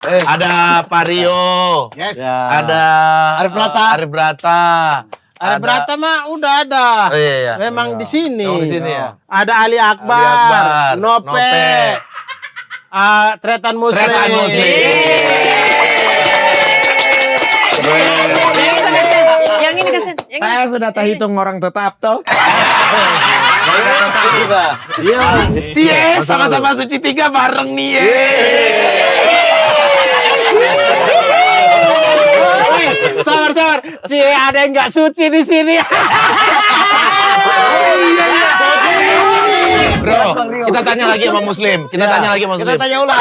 Ada Pak Rio. Yes. Ada Arif Brata. Arif Brata. Arif Brata mah udah ada. Oh, iya. Memang di sini. Oh, di sini ya. Ada Ali Akbar, Nope. Tretan Muslim. Tretan Muslim. Yang ini kesin. Saya sudah tak hitung orang tetap toh. Iya. Cie, sama-sama suci 3 bareng nih. Sabar. Cie, ada yang nggak suci di sini. Bro, kita tanya lagi sama Muslim. Kita tanya ulang.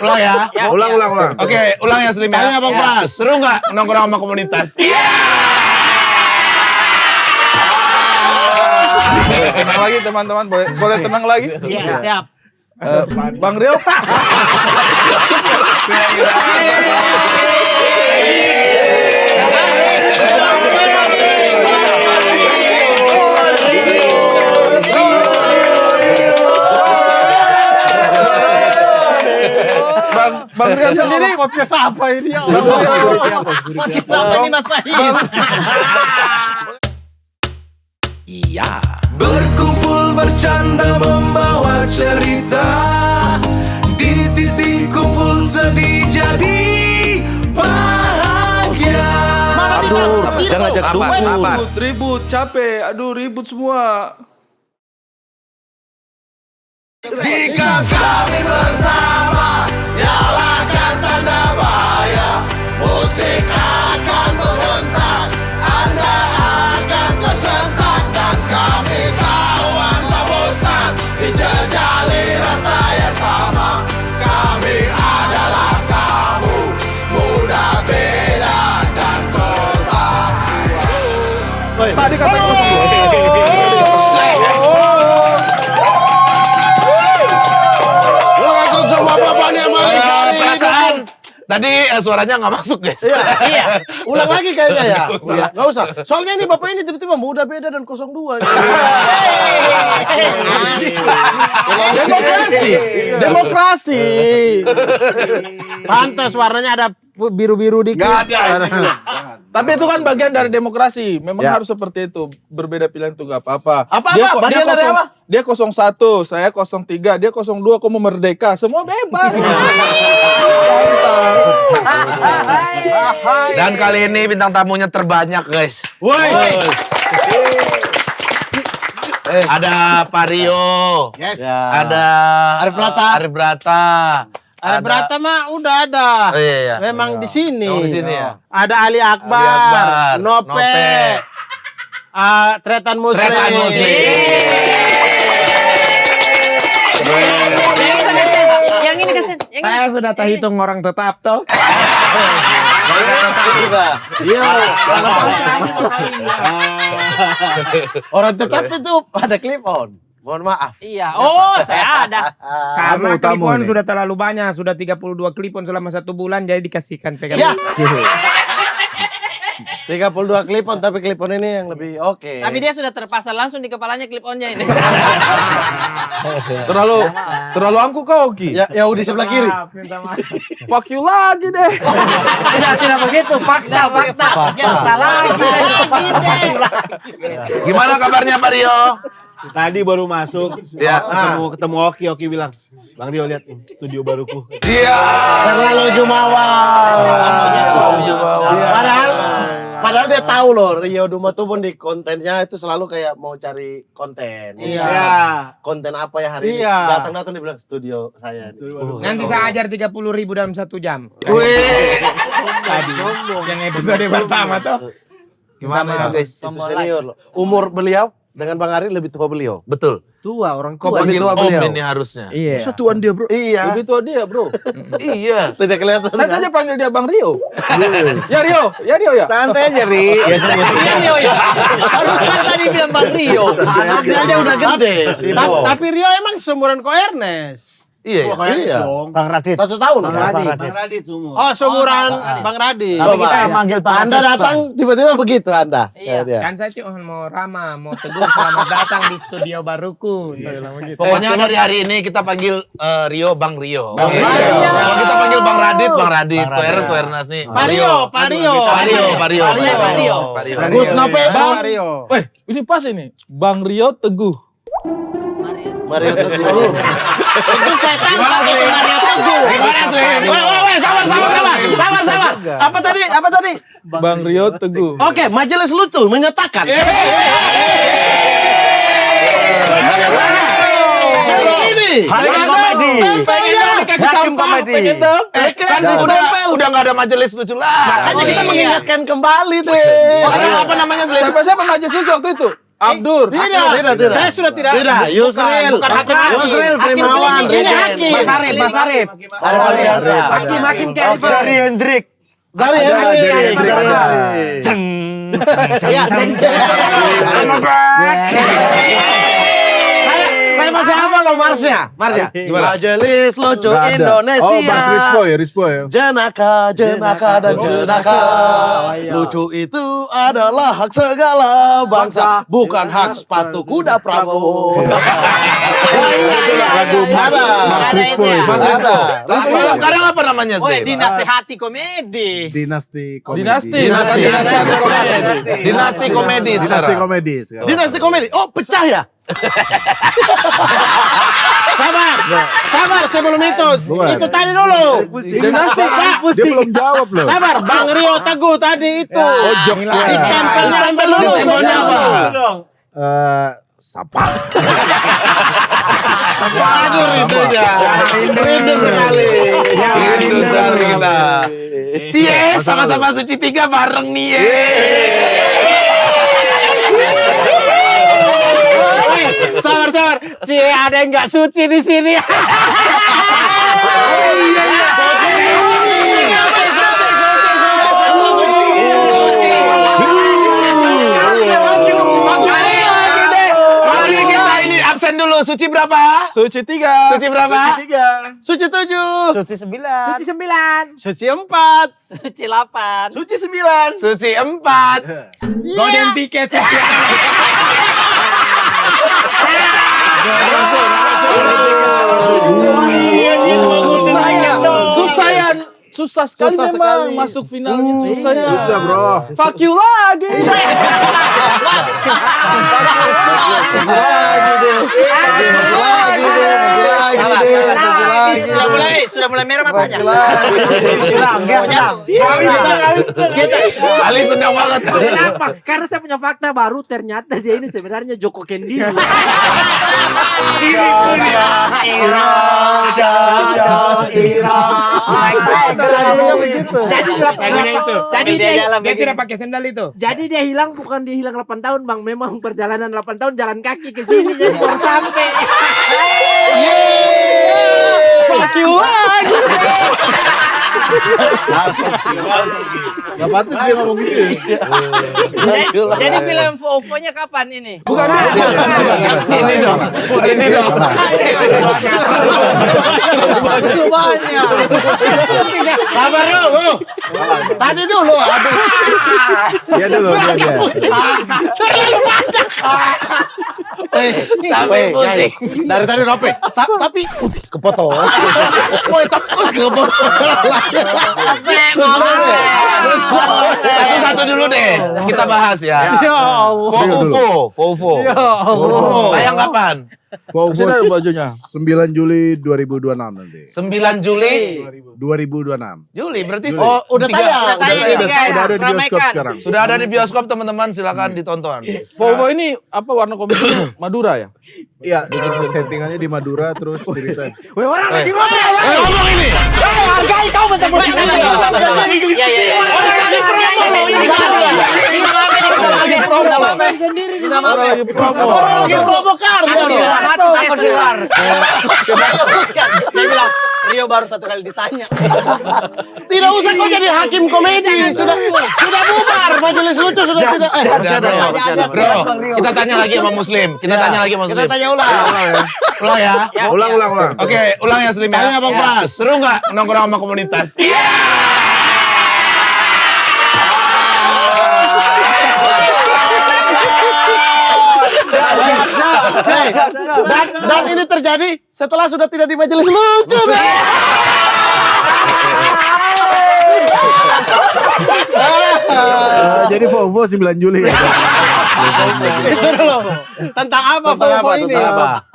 Ulang ya. Ulang. Oke, ulang ya Slim ya. Tanya Bang Pras. Seru nggak nongkrong sama komunitas? Tenang lagi teman-teman, boleh tenang lagi? Iya, siap. Bang Rio. Bang Rio sendiri Podcast apa ini ya? Podcast apa ini Mas Fahim? Iya. Berkumpul bercanda membawa cerita, di titik kumpul sedih jadi bahagia. Jangan ngajak sabar. ribut, capek, aduh ribut semua. Jika kami bersama, nyalakan tanda bahaya, musik akan berhentak, Anda akan tersentak, dan kami tahu Anda bosan, dijejali rasa yang sama. Kami adalah kamu, muda beda dan bersama. Tadi kata Perasaan tadi suaranya nggak masuk guys. Iya. Ulang lagi kayaknya ya. Nggak usah. Soalnya ini bapak ini tiba-tiba muda beda dan 02. Demokrasi. Pantas warnanya ada biru-biru dikit. Tapi itu kan bagian dari demokrasi. Memang Ya. harus seperti itu. Berbeda pilihan itu gak apa-apa. Apa? Bagian dari apa? Dia 01, saya 03, dia 02, kamu merdeka. Semua bebas. Dan kali ini bintang tamunya terbanyak guys. Ada Pak Rio. Yes. Ada Arif Brata. Arif Brata mah udah ada. Oh, iya. Memang di sini. Oh, di sini ya. Ada Ali Akbar, Nope. Tretan Muslim. Yang ini kesin. Saya sudah tak hitung orang tetap toh. Orang tetap itu ada clip on. Mohon maaf. Iya. Oh, saya ada. Karena Tamu klipon nih. sudah terlalu banyak, sudah 32 klipon selama 1 bulan, jadi dikasihkan pegang. Ya. 32 clip on, tapi clip on ini yang lebih oke. Tapi dia sudah terpasang langsung di kepalanya clip on-nya ini. Terlalu angkuh kau, Ki. Ya di sebelah kiri. Minta maaf. Fuck you lagi deh. Tidak begitu, fakta lagi deh. Gimana kabarnya Pak Rio? Tadi baru masuk, Ya. ketemu Oki bilang, Bang Rio lihat studio baruku. Iya. Terlalu jumawa. Padahal dia tahu loh, Rio Duma tuh pun di kontennya itu selalu kayak mau cari konten. Iya. Konten apa ya hari ini? Iya. Datang dia bilang studio saya. Nanti saya ajar 30.000 dalam 1 jam. Wih. Tadi yang episode pertama tuh. Gimana itu guys? Itu senior loh. Umur beliau dengan Bang Ari lebih tua beliau. Betul. Tua orang Kok tua. lebih panggil tua om beliau. ini harusnya? Iya. Satuan dia bro. Iya. Lebih tua dia, bro. Iya. Tidak kelihatan. Saya saja panggil dia Bang Rio. Ya Rio ya. Santai aja, Ri. Iya, Rio ya. Harus kan tadi bilang Bang Rio. Anaknya aja udah gede. Tapi Rio emang seumuran ko Ernest. Iya. Iya. Bang Radit. 1 tahun. Bang Radit semua. Oh, seumuran Bang Radit. Coba Kita ya. manggil Bang Anda Radit, datang tiba-tiba begitu Anda. Iya. Dia. Kan saya cuma mau Rama, mau Teguh selamat datang di studio baruku. Saya bilang begitu. Pokoknya dari hari ini kita panggil Rio Bang Rio. Bang Oke. Rio. Kalau kita panggil Bang Radit, Bang Radit. Ko Ernest nih. Pak Rio. Pak Rio. Gus Nope. Bang Rio. Ini pas ini. Bang Rio Teguh. Mario Teguh. Itu saya tangkap itu Mario Teguh. Gimana sih? Weh, sabar. Apa tadi? Bang Rio Teguh. Oke, majelis lucu menyatakan. Jadi ini. Hakim komedi. Hakim komedi. Kan udah nggak ada majelis lucu lah. Makanya kita mengingatkan kembali deh. Apa namanya Slim? Siapa majelis lucu waktu itu? Abdur. Tidak. Saya sudah tidak. Tidak, Yusril. Bukan hakim. Yusril Frimawan. Ini hakim. Mas Arif. Hakim kayak Zari Hendrik. Zari Hendrik. Ya, Saya masih hafal loh Marsnya. Gimana? Majelis lucu Nggak ada. Indonesia. Oh, Mas Rispo ya. Jenaka dan jenaka. Lucu itu adalah hak segala bangsa, bukan hak sepatu kuda Prabowo. Lagu Mas Rispo itu. Ada. Kalau sekarang apa namanya Oh, Slim? dinasihati komedi. Dinasti komedi. Dinasti komedi Dinasti sekarang. komedi sekarang. Dinasti komedi. Oh, pecah ya? Sabar sebelum itu. Bukan. Itu tadi dulu. Dinasti. Dia belum jawab loh. Sabar, Bang Rio Teguh tadi itu. Oh, jokesnya. Stempel dulu. Stempelnya apa? Sapa. Waduh, rindunya. Rindu sekali. Rindu sekali kita. Cie, sama-sama Suci 3 bareng nih. Sabar. Cie, ada yang nggak suci di sini. Mari kita ini absen dulu. Suci berapa? Suci 3. Suci berapa? Suci 7. Suci 9. Suci 9. Suci 4. Suci 8. Suci 9. Suci 4. Golden ticket Suci. Susah sekali memang masuk final gitu. Susah bro. Fuck you lagi. Sudah mulai merah matanya. Ali senang banget. Kenapa? Karena saya punya fakta baru, ternyata dia ini sebenarnya Joko Kendil. Jadi dia dia tidak pakai sendal itu. Jadi dia hilang, bukan dia hilang 8 tahun Bang, memang perjalanan 8 tahun jalan kaki ke sini jadi baru sampai. Fuck you lagi. Gak pantas dia ngomong gitu ya. Jadi film OVO-nya kapan ini? Bukan. Ini dong. Cobanya. Sabar dulu. Tadi dulu habis. Dia dulu dia. Tapi pusing. Dari tadi Rope. Tapi kepotong. Woi, takut kepotong. Satu-satu dulu deh. Kita bahas ya. Fofo. Tayang kapan? Fofos Sini bajunya. 9 Juli 2026 nanti. 9 Juli 2026. Juli berarti Oh, udah tayang. Udah ada di bioskop Ramaikan. sekarang. sudah ada di bioskop teman-teman, silakan ditonton. Volvo ini apa warna kombinasinya? Madura ya? Iya, settingannya di Madura terus dirisan. Woi, orang lagi ngobrol. Ngomong ini. Hargai kau macam Iya, iya. sendiri di Orang lagi promo. Orang lagi promo karya loh. Mati saya keluar. Dia bilang, Rio baru 1 kali ditanya. Tidak usah kau jadi hakim komedi. Sudah bubar. Majelis lucu sudah tidak. Bro, kita tanya lagi sama Muslim. Kita tanya ulang. Ulang ya. Ulang. Oke, ulang ya Slim ya. Tanya Bang Pras. Seru nggak nongkrong sama komunitas? Dan ini terjadi setelah sudah tidak di majelis lucu. Jadi Vovo 9 Juli. Itu dulu. Tentang apa Vovo ini?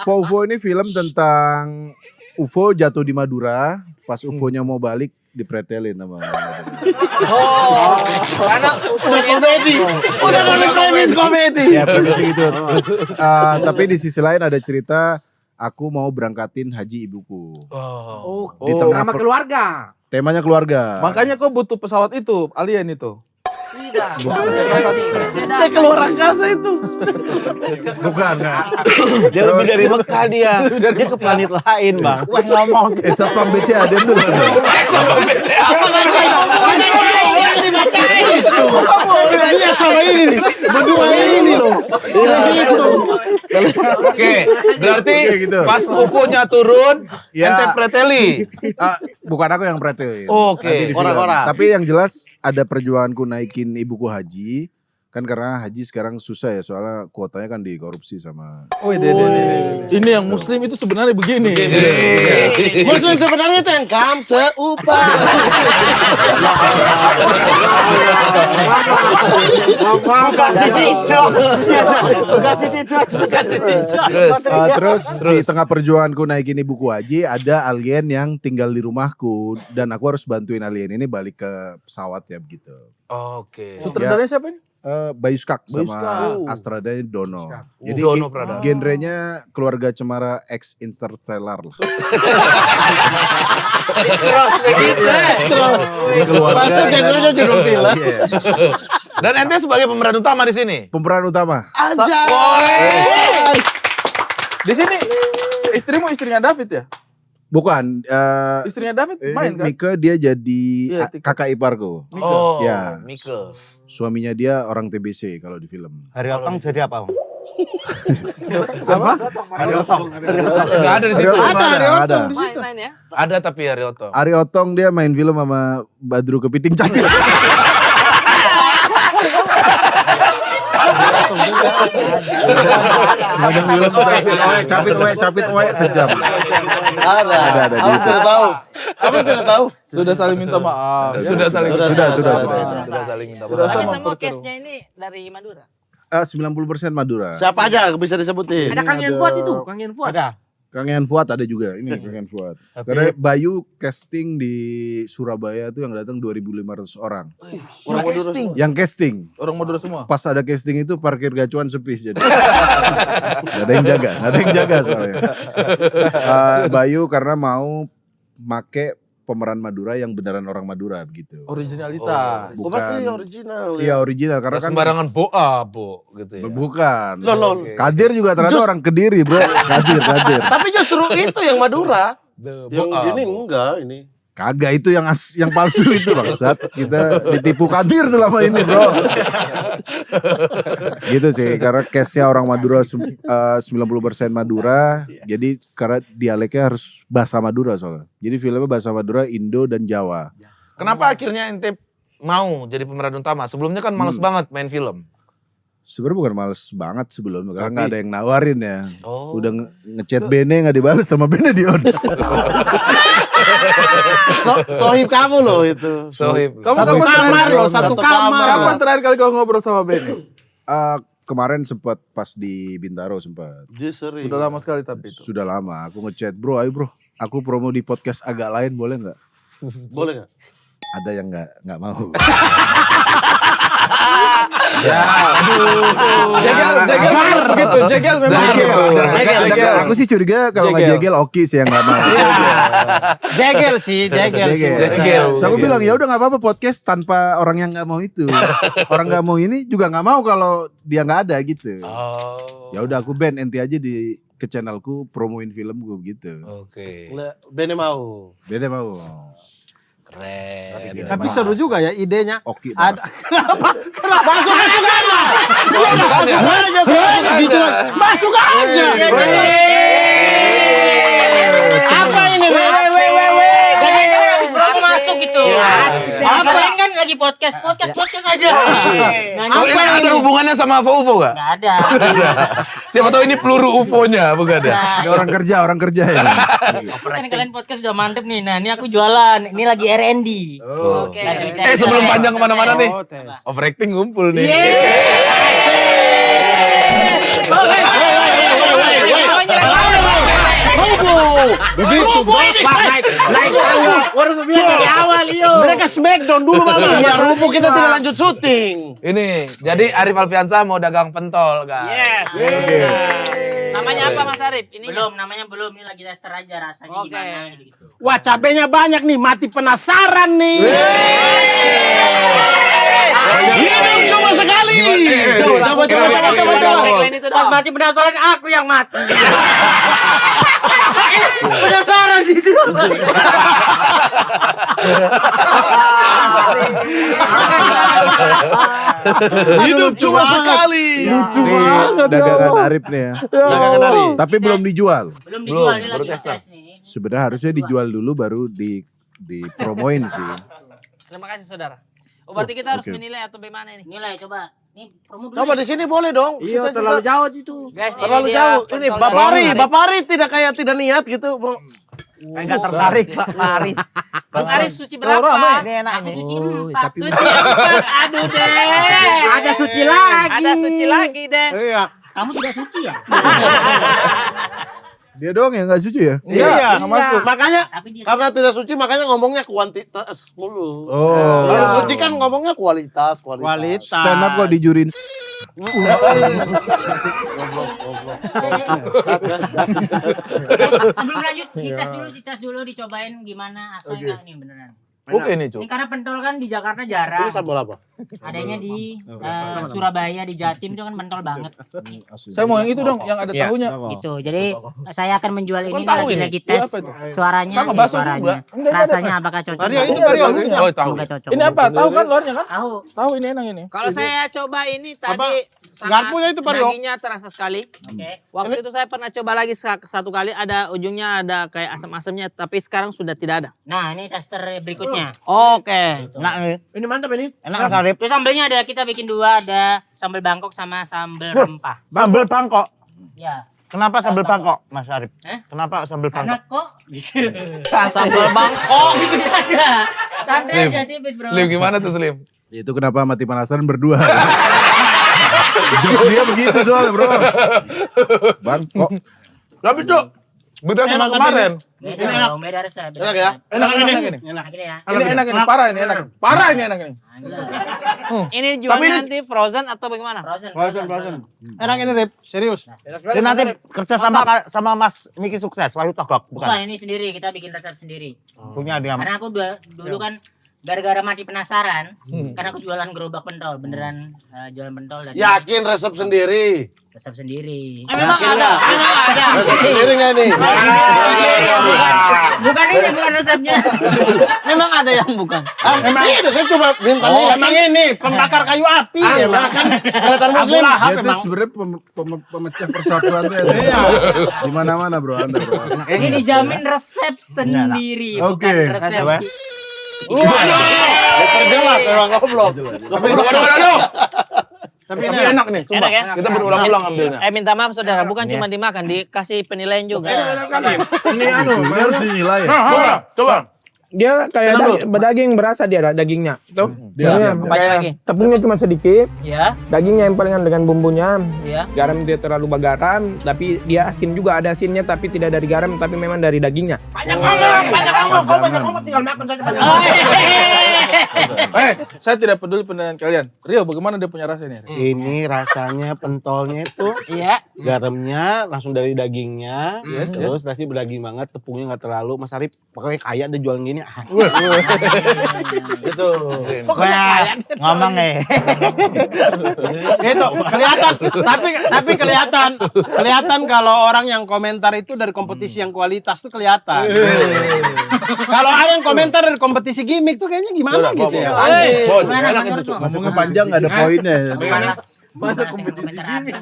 Vovo ini film tentang UFO jatuh di Madura. Pas UFO-nya mau balik dipretelin sama. Karena Udah komedi. Udah nulis premis komedi. Ya premis gitu. Tapi di sisi lain ada cerita aku mau berangkatin haji ibuku. Oh, Di tengah sama keluarga. Temanya keluarga. Makanya kau butuh pesawat itu, alien itu. Dia keluar angkasa itu. Bukan enggak. Dia lebih dari Mekah dia. Dia ke planet lain, Bang. Ngomong. Satpam BC ada dulu. Dia sama ini nih. Berdua ini loh. Oke, berarti Oke, gitu. pas UFO-nya turun, Ya. ente preteli. Bukan aku yang pretelin. Oke, Nanti di film. orang-orang. Tapi yang jelas ada perjuanganku naikin ibuku haji. Kan karena haji sekarang susah ya soalnya kuotanya kan dikorupsi sama. Ini yang Muslim itu sebenarnya begini. Muslim sebenarnya itu yang kam seupah. Terus di tengah perjuanganku naikin ibuku haji ada alien yang tinggal di rumahku dan aku harus bantuin alien ini balik ke pesawat ya begitu. Oke. Sutradaranya siapa ini? Bayu Skak sama Astrada Dono. Jadi Dono Pradana. genrenya keluarga Cemara X Interstellar lah. Terus begitu. Ini keluarga Masa genrenya judul film? Iya. Dan ente sebagai pemeran utama di sini. Pemeran utama. Di sini istrimu istrinya David ya? Bukan. Istrinya David main kan? Mika dia jadi Iya, Tika. kakak iparku. Oh, Ya. Mika. Suaminya dia orang TBC kalau di film. Hari Otong jadi apa, Bang? Nggak ada di situ. Ada. Main-main ya. Ada tapi Haryoto. Ari Otong dia main film sama Badru Kepiting Capit. Sepanjang film capit sejam. Ada. Di Aku YouTube. tidak tahu. Aku tidak tahu. Sudah saling minta maaf. Sudah saling Sudah. saling minta Sudah maaf. Tapi sama semua perkeru. case-nya ini dari Madura. 90% Madura. Siapa aja bisa disebutin? Ada Kang Yan Fuad itu, Kang Yan Fuad. Ada. Kang Yan Fuad ada juga. Ini Kang Yan Fuad. Karena Bayu casting di Surabaya tuh yang datang 2.500 orang. Orang casting. Yang casting. Orang Madura semua. Pas ada casting itu parkir gacuan sepi jadi. Gak ada yang jaga soalnya. Bayu karena mau make pemeran Madura yang beneran orang Madura begitu. Originalitas. Oh, berarti original. Iya original karena Karena kan sembarangan boa, Bu, gitu ya. bukan. Loh. Kadir juga ternyata orang Kediri, Bro. Kadir. Tapi justru itu yang Madura. Yang Boa, ini Bu. enggak ini. Kagak itu yang palsu itu bangsat. Kita ditipu Kadir selama ini, Bro. Gitu sih, karena case-nya orang Madura 90% Madura. Jadi karena dialeknya harus bahasa Madura soalnya. Jadi filmnya bahasa Madura, Indo dan Jawa. Kenapa akhirnya ente mau jadi pemeran utama? Sebelumnya kan males banget main film. Sebenarnya bukan males banget sebelumnya karena nggak ada yang nawarin ya. Oh. Udah ngechat Bene nggak dibalas sama Bene Dion. Sohib kamu loh itu. Sohib. Kamu Satu kapan kamar terakhir- loh, satu kamar. Kapan terakhir kali kau ngobrol sama Benny? Kemarin sempat pas di Bintaro sempat. Justru. Sudah lama sekali tapi itu. Sudah lama aku ngechat, "Bro, ayo bro, aku promo di podcast agak lain boleh nggak?" Boleh nggak? Ada yang nggak mau. Jegel begitu, jegel memang. Jegel. Aku sih curiga kalau nggak Jegel. jegel Oki sih yang nggak mau. Jegel sih. So aku bilang ya udah nggak apa-apa podcast tanpa orang yang nggak mau itu. Orang nggak mau ini juga nggak mau kalau dia nggak ada gitu. Oh. Ya udah aku band enti aja di ke channelku promoin filmku gitu. Oke. Bene mau. Beda mau. Keren. Tapi seru juga ya idenya. Oke. Ada masuk aja. Masuk aja. Apa ini? Masuk gitu. Apa kan lagi podcast aja. Oh, ini ada hubungannya sama UFO gak? Nggak ada. Siapa tahu ini peluru UFO-nya, bukan ya? Ini orang kerja ya. Kan kalian podcast udah mantep nih. Nah, ini aku jualan. Ini lagi R&D. Oke. Sebelum panjang kemana-mana nih, overacting ngumpul nih. Begitu, naik tangga. Harus bilang dari awal, yo. Mereka smackdown dulu, Bang. Ya, rumput kita tidak lanjut syuting. Ini, jadi Arif Alfiansyah mau dagang pentol, guys. Namanya apa Mas Arif? Ini namanya belum. Ini lagi tester aja rasanya gimana gitu. Wah, cabenya banyak nih, mati penasaran nih. Hidup cuma sekali. Coba. Pas mati penasaran aku yang mati. Penasaran di sini. Hidup cuma sekali. Lucu banget. Dagangan Arif nih ya. Dagangan Arif. Tapi belum dijual. Belum dijual, ini baru lagi tester. tes nih. Sebenarnya harusnya dijual dulu baru dipromoin sih. Terima kasih saudara. Oh berarti kita harus Oke. menilai atau bagaimana ini? Nilai coba. Nih promo dulu. Coba di sini boleh dong. Iya, Kita terlalu juga- jauh situ. Guys, Terlalu dia jauh. Ini pentol dari Bapak Ari tidak kayak tidak niat gitu, Bro. Enggak tertarik Pak Arif. Mas Arif suci berapa? Ini enak Aku ini. suci Oh, 4. tapi- Suci 4. Aduh deh. Ada suci lagi. Ada suci lagi deh. Iya. Kamu juga suci ya? Dia doang yang nggak suci ya? Iya, nggak masuk. Makanya Tapi dia karena tidak suci makanya ngomongnya kuantitas mulu. Oh. Kalau suci kan ngomongnya kualitas. Stand up kok dijurin. sebelum lanjut dites dulu dicobain gimana asalnya nih beneran. Oke nih, Cuk. Ini karena pentol kan di Jakarta jarang. Ini sambal apa? Adanya di Surabaya, di Jatim itu kan pentol banget. Saya mau yang itu dong, yang ada tahunya. Gitu. Jadi saya akan menjual ini tahu lagi ini? tes Apa itu? suaranya, Sama nih, bakso suaranya. juga. Enggak, Rasanya apakah cocok? Tadi nggak? ini Ada tahu. tahunya. Oh, tahu. Semoga cocok. Ini apa? Tahu kan luarnya kan? Tahu. Tahu ini enak ini. Kalau saya coba ini tadi Garpunya itu, Pak Rio. dagingnya terasa sekali. Waktu itu saya pernah coba lagi satu kali, ada ujungnya ada kayak asam-asamnya, tapi sekarang sudah tidak ada. Nah ini tester berikutnya. Oke. Enak nih. Ini mantap ini. Enak Mas Arif. Terus sambelnya ada, kita bikin dua, ada sambal Bangkok sama sambal rempah. Sambal Bangkok. Ya. Kenapa sambal Bangkok, Mas Arif? Eh? Kenapa sambal Karena Bangkok? kok sambal Bangkok gitu saja. Santai aja tipis bro. Slim gimana tuh Slim? Itu kenapa mati penasaran berdua. Jokes dia begitu soalnya bro. Bangkok. Tapi Cuk, beda sama kemarin. Beda dong, beda resep. Enak ya? Enak ini. Enak ini ya. Ini enak ini, parah ini enak. Parah ini enak ini. Ini jualnya nanti frozen atau bagaimana? Frozen. Enak ini, Rip. Serius. Dia nanti kerja sama Mas Miki Sukses, Wahyu Togok, Bukan, bukan? ini sendiri, kita bikin resep sendiri. Punya dia. Karena aku dulu kan gara-gara mati penasaran, karena aku jualan gerobak pentol, beneran jualan pentol dan Yakin resep sendiri. resep sendiri. Memang ada. Resep sendiri nggak nih? Bukan ini, bukan resepnya. Memang ada yang bukan. Memang ini saya coba minta nih. Emang ini pembakar kayu api. Emang kan kelihatan muslim. Dia tuh sebenarnya pemecah persatuan tuh. Di mana-mana bro Anda bro. Ini dijamin resep sendiri, Oke. bukan resep. Perjelas emang goblok. Waduh. Tapi enak nih, sumpah. Enak ya? Kita berulang-ulang ambilnya. Minta maaf saudara, bukan cuma dimakan, dikasih penilaian juga. Ini harus dinilai. Coba. Dia kayak daging berasa dia dagingnya. Tuh. Diam. Banyak lagi. Tepungnya cuma sedikit, Ya, dagingnya yang palingan dengan bumbunya. ya. Garam dia terlalu garam, tapi dia asin juga, ada asinnya tapi tidak dari garam tapi memang dari dagingnya. Banyak ngomong, kau banyak ngomong, tinggal makan saja. Saya tidak peduli penilaian kalian. Rio, bagaimana dia punya rasa ini? Ini rasanya pentolnya itu Iya. garamnya langsung dari dagingnya, Yes, terus nasi berdaging banget, tepungnya nggak terlalu. Mas Arif pokoknya kaya dia jualan gini. Itu. Ngomong Itu kelihatan, tapi kelihatan kalau orang yang komentar itu dari kompetisi yang kualitas tuh kelihatan. Kalau ada yang komentar dari kompetisi gimmick tuh kayaknya gimana gitu ya. Ngomongnya panjang nggak ada poinnya. Masa kompetisi gimmick?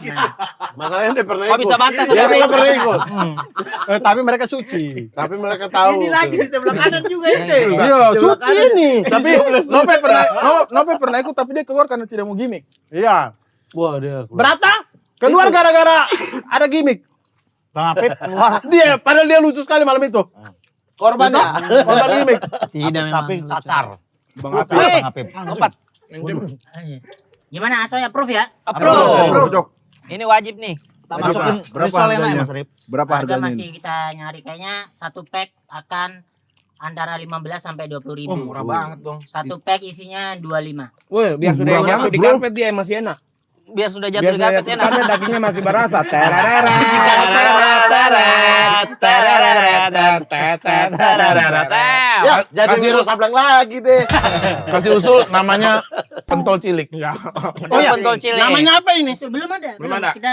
Masalahnya dia pernah Kok bisa bantah Dia seperti itu? pernah ikut. Tapi mereka suci. Tapi mereka tahu. Ini lagi di sebelah kanan juga itu. Iya, suci ini. Tapi Nope pernah ikut tapi dia keluar karena tidak mau gimmick. Iya. Wah, dia. Berata keluar gara-gara ada gimmick. Bang Apip keluar. Dia padahal dia lucu sekali malam itu. Korban ya. Korban gimmick. Tidak memang. Tapi cacar. Bang Apip. Bang Apip. Empat. Gimana? Saya approve ya? Cocok. Ini wajib nih. Kita Berapa? masukin Berapa risol yang lain, harganya? Mas Arif. Berapa Harga harganya masih ini? kita nyari kayaknya satu pack akan antara 15 sampai 20 ribu. Oh, murah banget dong. Satu pack isinya 25. Woi, biar sudah Murah jatuh banget, di bro. karpet dia masih enak. Biar sudah jatuh Biar di sudah karpet jatuh di enak. karpet dagingnya masih berasa. Ya, jadi kasih Wiro Sableng lagi deh. Kasih usul namanya pentol cilik. Oh iya, pentol cilik. Namanya apa ini? Belum ada. Belum ada. Kita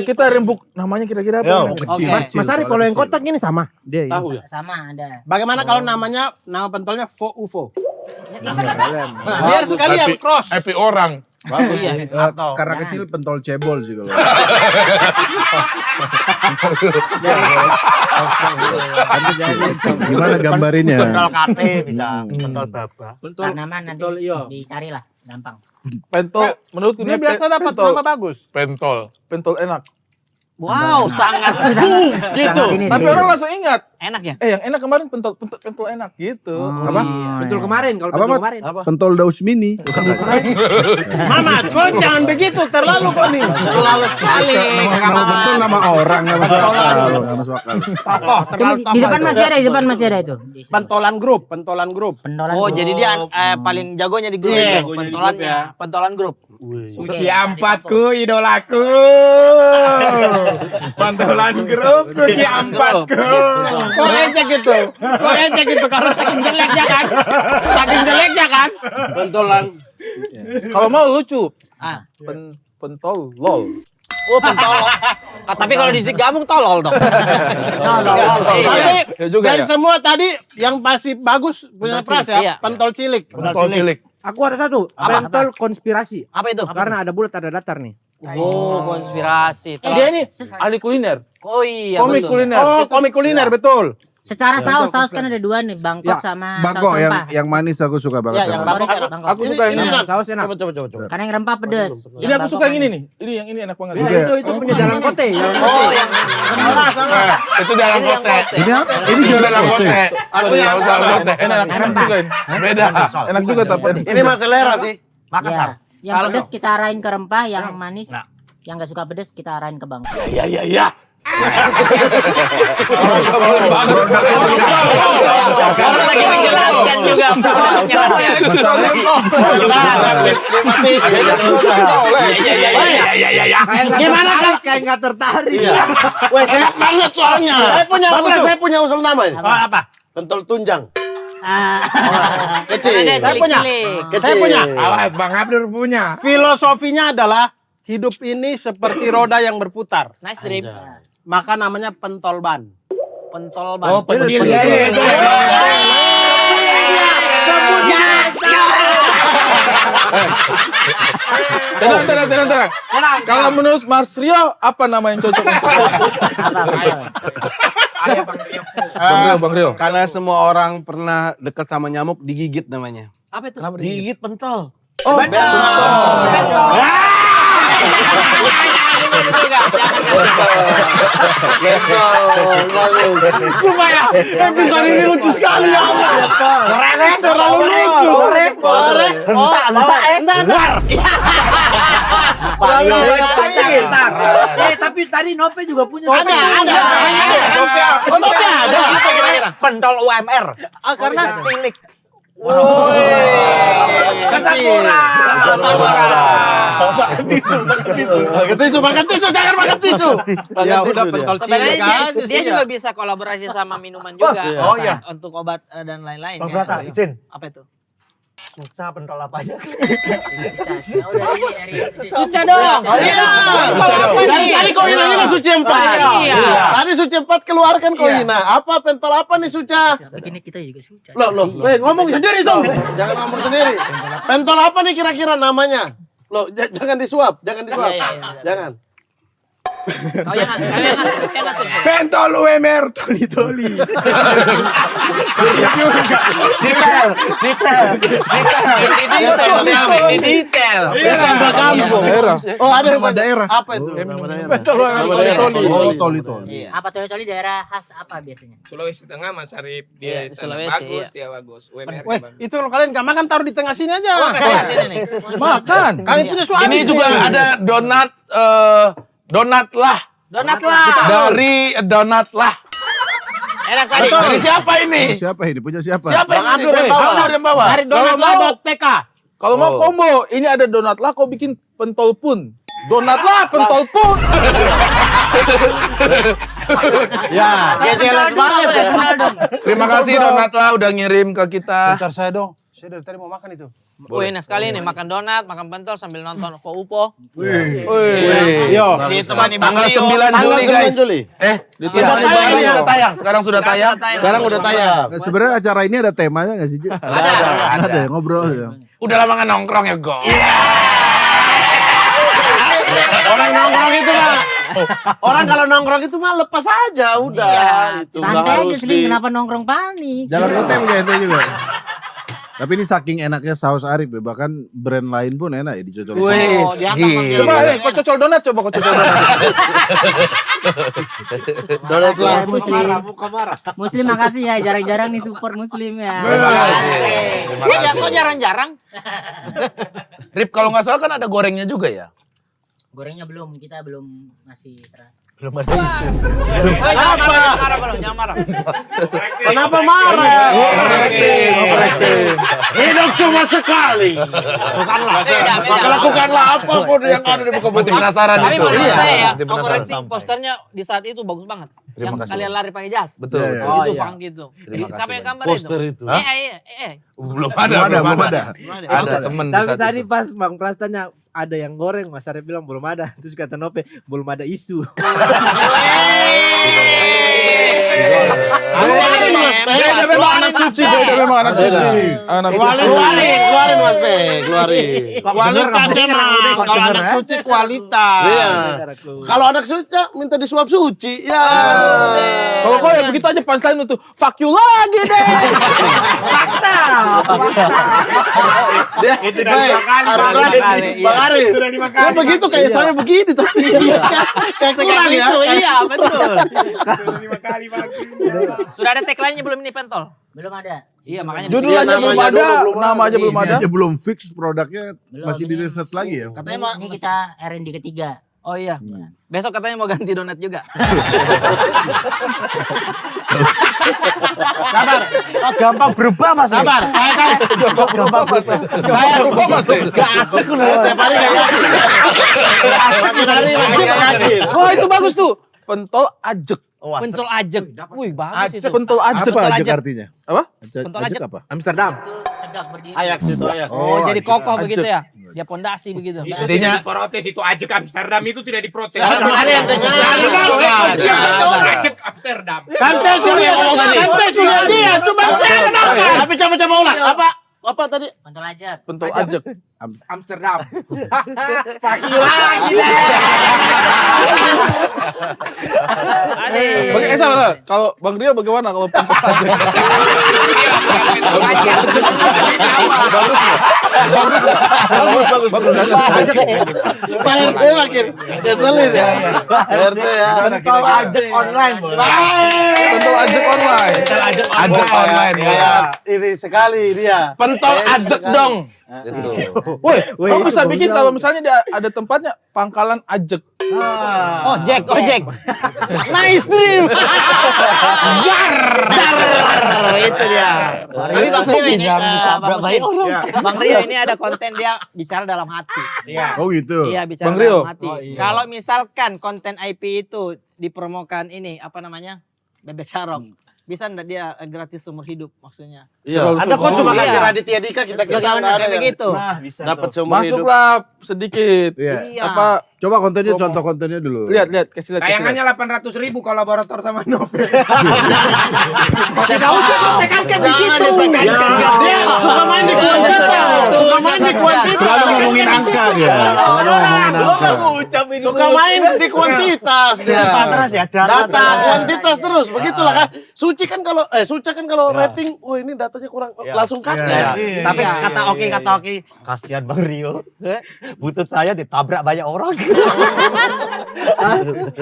Kita rembuk namanya kira-kira apa? Yo. Kecil, Oke. kecil. Mas Arif kalau yang kotak ini sama. Dia Tahu ya? sama ada. Bagaimana kalau nama pentolnya Fo UFO? Ya, Biar sekalian cross. Happy orang. Iya. Karena kecil pentol cebol sih kalau. Kan kecil. Gimana gambarinnya? Pentol kate bisa, pentol baba. tanaman nanti dicarilah gampang. Pentol menurut Dia biasa dapat nama bagus. Pentol. Pentol enak. Wow, sangat gitu. ini Tapi sih. orang langsung ingat. Enak ya? Yang enak kemarin pentol enak gitu. Apa? Betul kemarin kalau Apa, betul Mat? kemarin. Pentol daus mini. Mamat, kau jangan begitu, terlalu kau nih. Terlalu sekali. Nama pentol nama orang nggak masuk akal. Nggak masuk akal. Cuma di depan masih ada, di depan masih ada itu. Pentolan grup. Pentolan Oh, jadi dia paling jagonya di grup Iya, itu. Pentolannya, pentolan grup. Suci ampatku, idolaku. Pantolan grup, suci ampatku. Kok ejek gitu. Karena saking jeleknya kan. Pentolan. Kalau mau lucu. Ah. Pentol lol. Oh, pentol. Tapi kalau digabung tolol dong. Tapi Ya juga dari ya. semua tadi yang pasti bagus punya Pentol pras cilik, iya. ya. Pentol cilik. Pentol cilik. Aku ada satu. Apa? Pentol konspirasi. Apa itu? Karena ada bulat ada datar nih. Oh, konspirasi. Dia ini ahli kuliner. Oh iya, Komik betul. kuliner. Oh, komik kuliner betul. Secara saus kan ada dua nih, Bangkok sama Bangkok saus rempah. yang manis aku suka banget. Ya, yang yang manis. Bangkok. Bangkok. Aku suka yang ini. Saus enak. Coba. Karena yang rempah pedes. Ini aku suka yang ini nih. Ini enak banget. Juga ya? Itu punya jalan kote. Oh, yang Itu jalan ini yang kote. kote. Ini apa? Ini jalan kote. Aku yang jalan kote. Enak juga ini. Beda. Enak juga tapi enak. Ini Mas selera sih. Ya. Yang pedes kita arahin ke rempah, yang manis, yang gak suka pedes kita arahin ke Bangkok. Orang lagi menjelaskan juga. Masalahnya Gimana kan? Kayak nggak tertarik. Weh, saya banget soalnya. Saya punya usul nama. Apa? Pentol tunjang. Karena Kecil. dia Saya punya. cilik-cilik. Saya punya. Awas Bang Abdur punya. Filosofinya adalah hidup ini seperti roda yang berputar. Nice dream. Maka namanya pentol ban. Pentol Oh, ban. pentil. Tenang. Kalau menurut Mas Rio, apa nama yang cocok untuk Bang Rio. Karena semua orang pernah dekat sama nyamuk, digigit namanya. Apa itu? Digigit pentol. Oh, Supaya episode ini lucu sekali ya Allah. Terlalu lucu. Tapi tadi Nope juga punya. Ada. Pentol UMR. Karena cilik. Makan tisu, jangan makan tisu. Ya udah pentol Sebenarnya cilik aja dia sih. juga bisa kolaborasi sama minuman juga. Oh, iya. Untuk obat dan lain-lain. Bang ya. Prata, izin. Apa itu? Suca pentol apa aja? Suca dong. Iya. Dari tadi kau ini Suci 4. Iya. Tadi Suci 4 keluarkan kau Apa pentol apa nih Suca? Begini kita juga suca. Loh. Ngomong sendiri dong. Jangan ngomong sendiri. Pentol apa nih kira-kira namanya? Loh, jangan disuap. Iya. Jangan. Kau yang ngatur. Pentol UMR Toli. Detail. Di detail. Tambah kampung. Oh, ada Nama daerah. Apa itu? Pentol Oh, toli. Apa toli-toli daerah khas apa biasanya? Sulawesi Tengah Mas Arif Iya, dia Sulawesi, bagus, iya. dia bagus. UMR Weh, itu kalau kalian gak makan taruh di tengah sini aja. Sini nih. Makan. Kalian punya suami. Ini juga ada donat donat lah Donat lah. dari donat lah. Enak tadi. Dari siapa ini? Siapa ini? Punya siapa? Siapa ini? Abdur yang bawa. Abdur yang bawa. Dari donatlah.pk. Kalau mau combo, ini ada donat lah, kau bikin pentol pun. Donat lah, pentol pun. Ya, jelas banget ya. Terima kasih donat lah udah ngirim ke kita. Bentar saya dong. Saya dari tadi mau makan itu. Enak sekali nih makan donat, makan pentol sambil nonton Upo. Yo. Ditemani Bang Tanggal Rio. 9 Juli guys. Juli. Sudah tayang. Sekarang sudah tayang. Sekarang udah tayang. Nah, sebenarnya acara ini ada temanya nggak sih, Ji? Nggak ada ya, ngobrol ya. Udah lama nggak nongkrong ya, Go. Orang nongkrong itu mah. Orang kalau nongkrong itu mah lepas aja udah. Itu nggak Santai aja harus Slim, kenapa nongkrong panik? Jalan kota punya ente juga. Tapi ini saking enaknya saus Arif ya, bahkan brand lain pun enak ya dicocol. Wih, Coba, kau cocol donat, coba kau cocol donat. Donat lah. Muslim makasih ya, jarang-jarang nih support Muslim ya. Ya kok jarang-jarang. Rip, kalau nggak salah kan ada gorengnya juga ya? Gorengnya belum, kita belum ngasih Belum ada isu. Kenapa? Marah belum, jangan marah. Kenapa marah? Hidup cuma sekali. Maka lakukanlah apapun yang ada di muka bumi. Penasaran Tapi itu. menurut saya ya, Nanti penasaran. koreksi posternya di saat itu bagus banget. Terima Yang kasih, kalian Bang. lari pakai jas. Betul. Itu punk gitu. Siapa yang gambar itu? Poster itu. Belum Belum ada. Ada temen di Tapi saat tadi itu. pas Bang Pras tanya ada yang goreng, Mas Arif bilang belum ada. Terus kata Nope, belum ada isu. Keluarin Mas Pe. Dia memang anak suci, dia memang anak suci. Anak suci. Keluarin Mas Pe. Keluarin. Kualitas emang. Kalau anak suci kualitas. Iya. Kalau anak suci minta disuap suci. Ya. Kalau kau ya begitu aja punchline itu, fuck you lagi deh. Dia itu Bang Arif. Sudah dimakan. Dia begitu kayak saya begini tadi. Kayak kurang ya. Iya, betul. Sudah 5 kali pagi. Sudah ada tagline-nya belum ini pentol? Belum ada. Iya, makanya Judul Iya, aja belum namanya ada, dulu belum nama aja ada. belum Ini ada. aja belum fix produknya, Belum, masih di ini. research lagi ya. Katanya ini kita R&D ketiga. Oh iya. Besok katanya mau ganti donat juga. Sabar. Gampang berubah Mas. Sabar. Saya kan Saya lupa masih. Tiap hari kayak makin hari makin yakin. Oh itu bagus tuh. Pentol ajek. Pentol ajek. Wih, bagus itu. Pentol ajek. Apa ajak artinya? Apa? Pentol Ajak ajak. apa? Amsterdam. Itu tegak berdiri. Ayak situ ayak. Oh, jadi ajak. kokoh begitu ya? Dia pondasi begitu. Intinya protes itu ajak Amsterdam itu tidak diprotes. Ada yang dengar. Diam saja orang ajak Amsterdam. kan saya sudah dia. Coba saya kenapa? Tapi coba ulang. Apa tadi? Pentol aja. pentol ajek. Amsterdam. Sabar. Kalau Bang Rio bagaimana kalau pentol ajek? Bagus kan? Pak RT makin keselin ya. RT ya. Pentol ajak online. Pentol ajek online. Ajek online. Kayak ini sekali dia. Pentol ajek dong. Gitu. Woi, kamu bisa bikin kalau misalnya ada tempatnya pangkalan ajek. Oh, Jack. Nice dream. Dar. Itu dia. Tapi Bang Rio ini Bang Rio ini ada konten dia bicara dalam hati. Oh gitu. Iya, bicara Bang Rio. dalam hati. Kalau misalkan konten IP itu dipromokan ini apa namanya? Bebek Syarok. Bisa enggak dia gratis seumur hidup maksudnya? Iya. Ada kok cuma Iya. kasih Raditya Dika kita Jangan kayak begitu. dapat seumur hidup. Masuklah sedikit. Iya. Apa Coba kontennya, contoh kontennya dulu. lihat kasih lihat. Tayangannya 800.000 kolaborator sama Nobel. Tidak usah kontekan di situ. Dia suka main di kuantitas. Selalu ngomongin angka dia. Selalu ngomongin angka. Suka main di kuantitas dia. Terus ya, Data kuantitas terus. Begitulah kan. Suca kan kalau rating, oh ini datanya kurang, langsung cut ya. Tapi kata Oki, kasihan Bang Rio. Butut saya ditabrak banyak orang.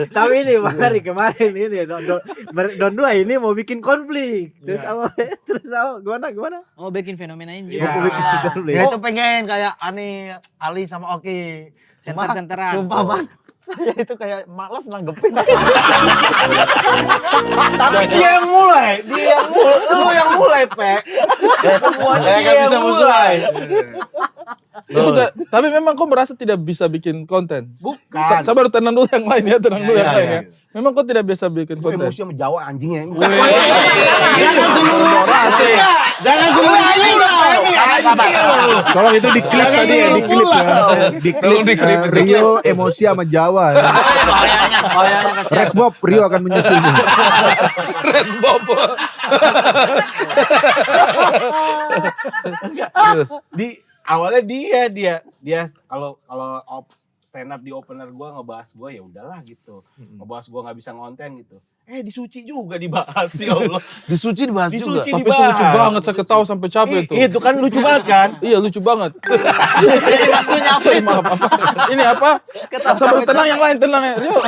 Tapi ini Mari kemarin ini Don 2 ini mau bikin konflik. Terus apa gimana? Oh, bikin fenomena ini Ya. juga. Dia itu pengen kayak Ali sama Oki. Center-centeran. Sumpah Bang, saya itu kayak malas nanggepin. Tapi dia yang mulai, lu yang mulai, Pe. Semuanya dia yang bisa musuhin. Tapi memang kau merasa tidak bisa bikin konten? Bukan. Sabar, tenang dulu yang lain ya, tenang dulu yang lain ya. Memang kau tidak bisa bikin konten. Emosi sama Jawa anjingnya. Jangan seluruh ini dong. Tolong itu diklip tadi ya, diklip ya. Diklip Rio emosi sama Jawa ya. Bahayanya kasihan. Resbob, Rio akan menyusulnya. Resbob. Terus Awalnya dia kalau stand up di opener gua ngebahas gua ya udahlah gitu. Ngebahas gua nggak bisa ngonten gitu. Disuci juga dibahas ya Allah. disuci dibahas juga. Tapi itu lucu banget, saya ketawa sampai capek itu. Itu kan lucu banget kan? Iya, lucu banget. Jadi maksudnya apa itu? Maaf, apa? Ini apa? Sabar, tenang yang lain, tenang ya. Rio.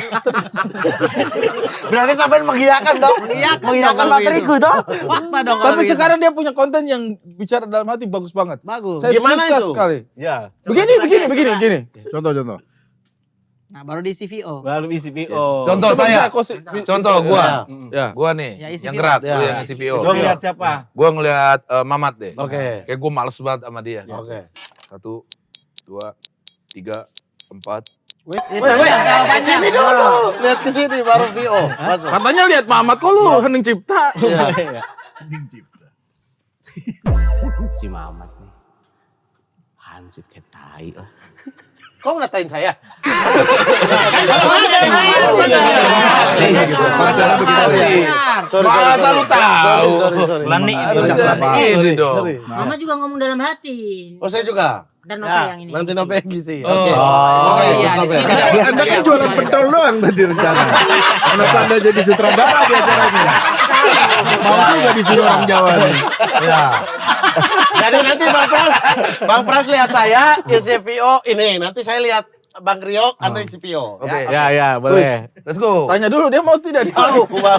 Berarti sampai mengiyakan dong. Mengiyakan materiku dong. Fakta dong. Tapi kalau gitu. sekarang dia punya konten yang bicara dalam hati bagus banget. Bagus. Saya Gimana suka itu? sekali. Ya. Begini. Contoh. Nah, baru di CVO. Baru isi PO. Contoh saya. Contoh gua. Ya. Gua nih Ya, isi yang video. gerak, Ya. gua yang isi VO. Lo lihat siapa? Gua ngeliat Mamat deh. Oke. Kayak gua males banget sama dia. Oke. 1, 2, 3, 4. Ke sini dulu. Lihat ke sini baru VO. Masuk. Katanya lihat Mamat kok lu Hening Cipta. Si Mamat nih. Hansip kayak tai lah. Kok ngatain saya? Kontennya begitu ya. Sorry. Masa lu tahu? Sorry. Lanik. Ini dong. Sorry. Mama juga ngomong dalam hati. Oh, saya juga. Dan Novel yang ini. Nanti Nope yang ngisi. Oh. Oke, iya, Nope. Anda kan jualan pentol doang tadi rencana. Kenapa Anda jadi sutradara di acaranya? Mau juga disuruh orang Jawa nih. Ya. Jadi nanti Bang Pras lihat saya isi VO ini. Nanti saya lihat Bang Rio, Anda isi VO. Oke. Ya, boleh. Let's go. Tanya dulu dia mau tidak dia.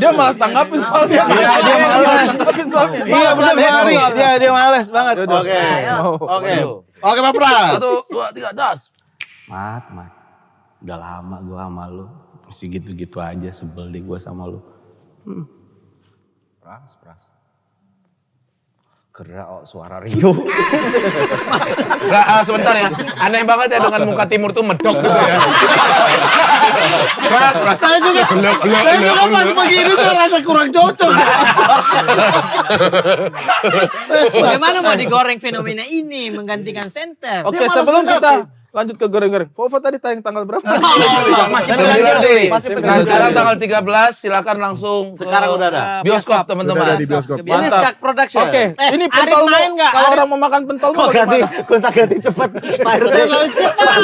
Dia malas tanggapin soalnya. Dia malas tanggapin soalnya. Iya, benar Bang. Dia males banget. Oke. Oke, Bang Pras. 1, 2, 3, das. Mat. Udah lama gua sama lu. Masih gitu-gitu aja sebel deh gua sama lu. Pras. Gerak suara Rio. Sebentar ya. Aneh banget ya dengan muka timur tuh medok gitu ya. Pras. Saya juga pas begini saya rasa kurang cocok. Bagaimana mau digoreng fenomena ini menggantikan center? Oke, sebelum kita lanjut ke goreng-goreng. Vova tadi tayang tanggal berapa? Masih Nah, sekarang tanggal 13 silakan langsung Sekarang udah ada. bioskop Sudah ada teman-teman. di bioskop. Ini Skak Production. Oke, ini Arif pentol main nggak? kalau orang mau makan pentol Kok ganti? Gonta-ganti cepet. Terlalu cepat.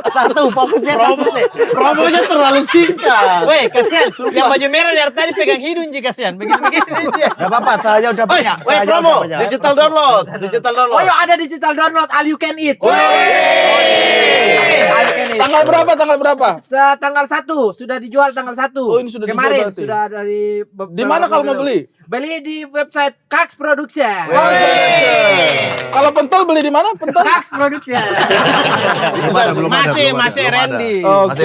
Satu, fokusnya satu sih. Promonya terlalu singkat. Weh, kasihan. Yang baju merah dari tadi pegang hidung sih kasihan. Begini-begini aja. Gak apa-apa, saya udah banyak. Wait, promo. Digital download. Oh, ada digital download all you can eat. Tanggal berapa? Tanggal 1 sudah dijual tanggal 1. Oh, ini sudah dijual kemarin berarti. sudah dari Di mana kalau mau beli? Beli di website Kax Production. Kalau pentol beli di mana? Pentol? Kax Production. Masih Randy. Oke.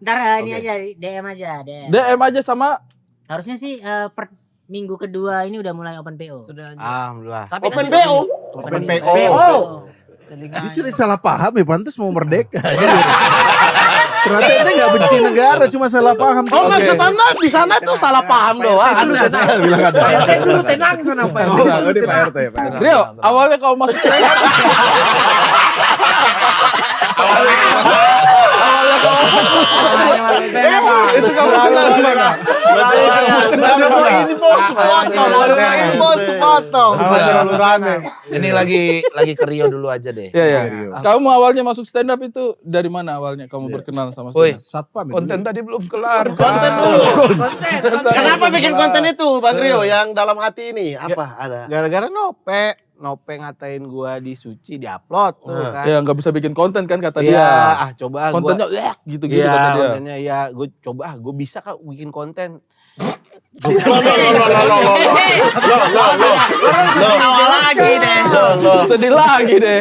Ntar ini aja DM aja. DM aja sama. Harusnya sih per minggu kedua ini udah mulai open PO. Alhamdulillah. Tapi Open nanti BO. Open BO. Dia sering salah paham ya, pantas mau merdeka. Ternyata ente nggak benci negara, cuma salah paham. Oh, maksud Anda di sana tuh salah paham doang. Anda bilang ada. Pak RT suruh tenang sana Pak RT. Oh, ini Pak RT, Pak RT. Rio, awalnya kau masuk Senap. Itu kamu kenal di mana? Ini bos sepotong. Ini lagi ke Rio dulu aja deh. Iya. Kamu awalnya masuk stand up itu dari mana awalnya kamu berkenal sama stand Woi, up? Satpam itu. konten tadi belum kelar. Konten dulu. Konten. Kenapa bikin konten itu, Bang Rio? Yang dalam hati ini apa ada? Gara-gara Nope ngatain gua di Suci diupload tuh kan. Ya nggak bisa bikin konten kan kata Iya, dia. coba Kontennya gitu-gitu Iya, kata dia. kontennya ya gue coba gue bisa kak bikin konten. Sedih lagi deh.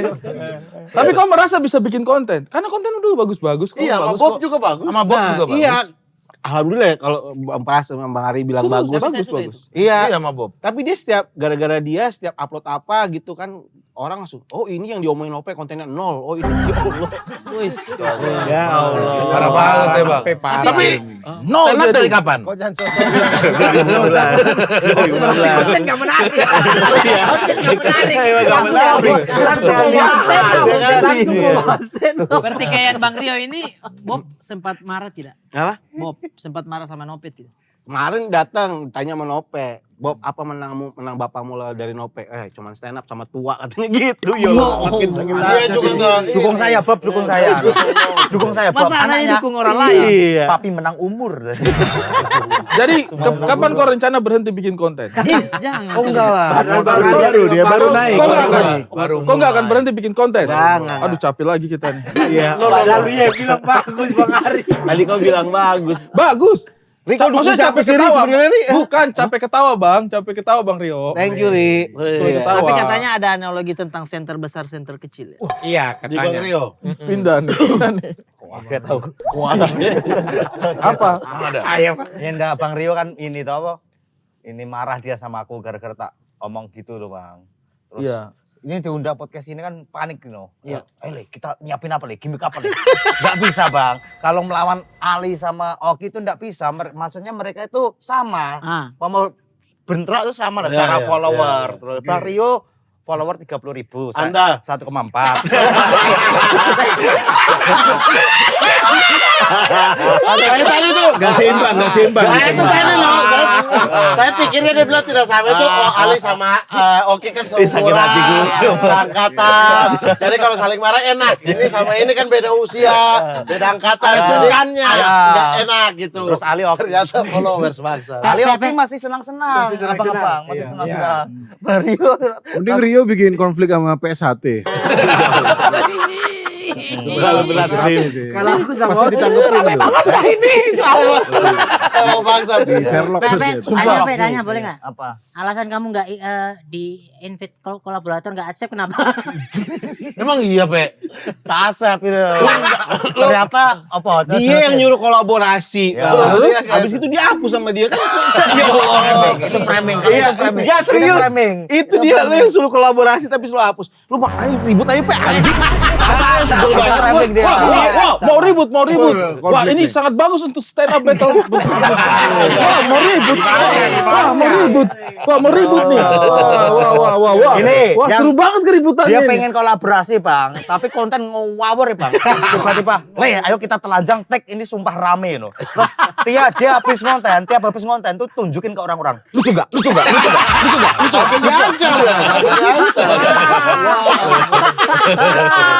Tapi kau merasa bisa bikin konten? Karena konten dulu bagus-bagus kok. Iya, sama Bob juga bagus. Sama Bob juga bagus. Iya. Alhamdulillah kalau Bang sama Bang Ari bilang bagus. Iya sama Bob. Tapi dia gara-gara dia setiap upload apa gitu kan orang langsung, oh ini yang diomongin Nope kontennya 0. Oh ini ya Allah. Ya Allah. Parah banget ya Bang. Tapi stand up dari kapan? Kok jangan Konten gak menarik. Konten gak menarik. Langsung bahas stand up. Berarti kayak Bang Rio ini, Bob sempat marah tidak? Apa? Bob sempat marah sama Nope tidak? Kemarin datang tanya sama Nope, Bob apa menang bapakmu dari Nope? Cuman stand up sama tua katanya gitu. Ya Allah, makin sakit hati. Dia juga enggak. Dukung saya, Bob, dukung saya. Dukung saya, Bob. Masa anaknya dukung orang lain? Iya. Papi menang umur. Jadi kapan kau rencana berhenti bikin konten? Jangan. Oh enggak lah. Dia baru naik. Kok nggak akan berhenti bikin konten? Jangan. Aduh capek lagi kita nih. Iya. Lalu ya bilang bagus Bang Ari. Tadi kau bilang bagus. Bagus. Maksudnya Maksudnya capek ketawa. Bukan capek ketawa Bang, capek ketawa Bang Rio. Thank you, Ri. Ketawa. Tapi katanya ada analogi tentang center besar, center kecil. Ya? Iya, Di Bang Rio. Pindah nih. Gak tahu. Apa? Ya enggak, Bang Rio kan ini tau apa? Ini marah dia sama aku gara-gara tak omong gitu loh Bang. Terus Iya. ini diundang podcast ini kan panik gitu. Iya. Le, kita nyiapin apa Le? Gimik apa Le? Gak bisa Bang. Kalau melawan Ali sama Oki itu gak bisa. Maksudnya mereka itu sama. Mau bentrok itu sama lah secara follower. Terus Bang Rio follower 30.000. Anda 1,4. Saya tadi tuh Gak seimbang. Saya itu tadi loh, saya pikirnya dia bilang tidak sama itu Ali sama Oki kan seumuran, seangkatan. Jadi kalau saling marah enak. Ini sama ini kan beda usia, beda angkatan, sukannya nggak enak gitu. Terus Ali Oki Ternyata followers bangsa. Ali Oki masih senang-senang. Abang-abang masih senang-senang. Mario. Mending Rio bikin konflik sama PSHT. Kalau aku sama Pasti ditanggepin tuh. Ini sama bangsa. Di Sherlock tuh dia. Tanya boleh nggak? Apa? Alasan kamu nggak di invite kolaborator nggak accept kenapa? Emang iya, Pe? Tak accept itu. Ternyata apa? Dia yang nyuruh kolaborasi. Terus habis itu dihapus sama dia kan. Ya Allah. Itu framing. Iya, ya serius. Itu dia lu yang suruh kolaborasi tapi lu hapus. Lu mau ribut aja Pe anjing. Wah, mau ribut. Wah, ini sangat bagus untuk stand up battle. Wah, mau ribut nih. Wah. Ini Wah, seru banget keributannya. Dia pengen kolaborasi, Bang. Tapi konten ngawur ya, Bang. Tiba-tiba, "Le, ayo kita telanjang tag ini sumpah rame loh." Terus dia habis ngonten tuh tunjukin ke orang-orang. Lu juga.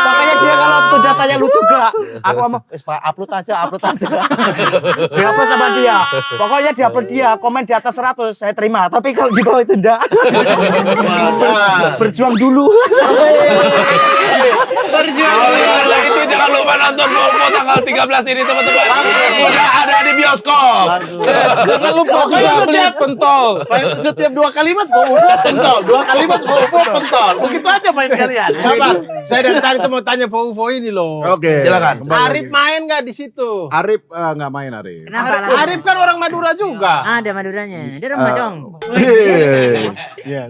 Makanya dia kalau tuh datanya lu juga. Aku ngomong, Pak, upload aja. Di-upload sama dia. Pokoknya di-upload dia, komen di atas 100 saya terima. Tapi kalau di bawah itu enggak. Berjuang dulu. Oleh itu jangan lupa nonton Volvo tanggal 13 ini teman-teman. Sudah ada di bioskop. Jangan lupa juga beli pentol. Setiap 2 kalimat Volvo pentol, 2 kalimat Volvo pentol. Begitu aja main kalian. Sabar, saya dari tadi tuh mau tanya Volvo ini loh. Oke. Silakan. Arif main nggak di situ? Arif nggak main Arif. Kenapa? Arif kan orang Madura juga. Ada Maduranya. Dia orang Bacong.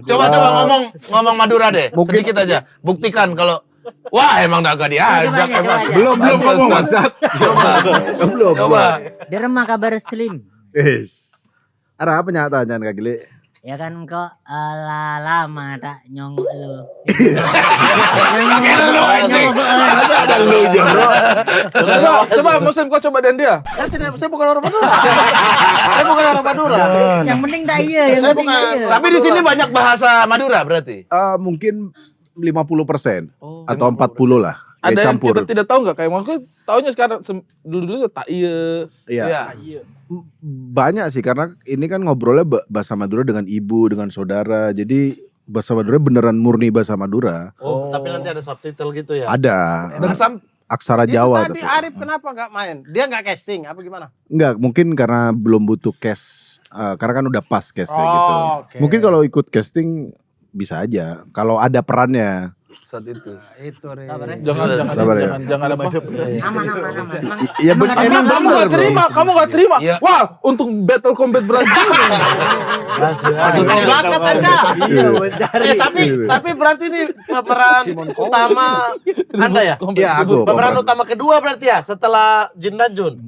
Coba ngomong Madura deh. Sedikit aja. Buktikan kalau wah emang gak diajak. Coba aja, coba aja. Belum ngomong Masat. Belum. Dia remah kabar slim. Ada apa nyatanya Kak Gili? Ya kan kok lama tak nyongok lu. Ada lu Joro. Coba Muslim kau coba dan dia. Saya bukan orang Madura. Saya bukan orang Madura. Yang penting tak iya, yang Saya penting bukan. tak iya. Tapi di sini banyak bahasa Madura berarti. Mungkin 50% atau 40 lah. Ada Ya yang campur. kita tidak tahu nggak kayak maksudnya taunya sekarang dulu tak iya. Iya. Banyak sih karena ini kan ngobrolnya bahasa Madura dengan ibu, dengan saudara. Jadi bahasa Madura beneran murni bahasa Madura. Oh, tapi nanti ada subtitle gitu ya? Ada. Dan Aksara Itu Jawa tadi tapi. Arif kenapa nggak main? Dia nggak casting apa gimana? Enggak, mungkin karena belum butuh cast. Karena kan udah pas castnya gitu. oke. Mungkin kalau ikut casting bisa aja. Kalau ada perannya. saat itu. Itu Re. Sabar ya. Jangan apa. Aman. Iya emang Kamu bener gak terima, bro. kamu gak terima. Iya. Wah, untuk battle combat berat. Maksudnya Bakat Anda. Iya. Tapi berarti ini pemeran utama Anda ya? Iya aku. Pemeran utama kedua berarti ya setelah Jin dan Jun.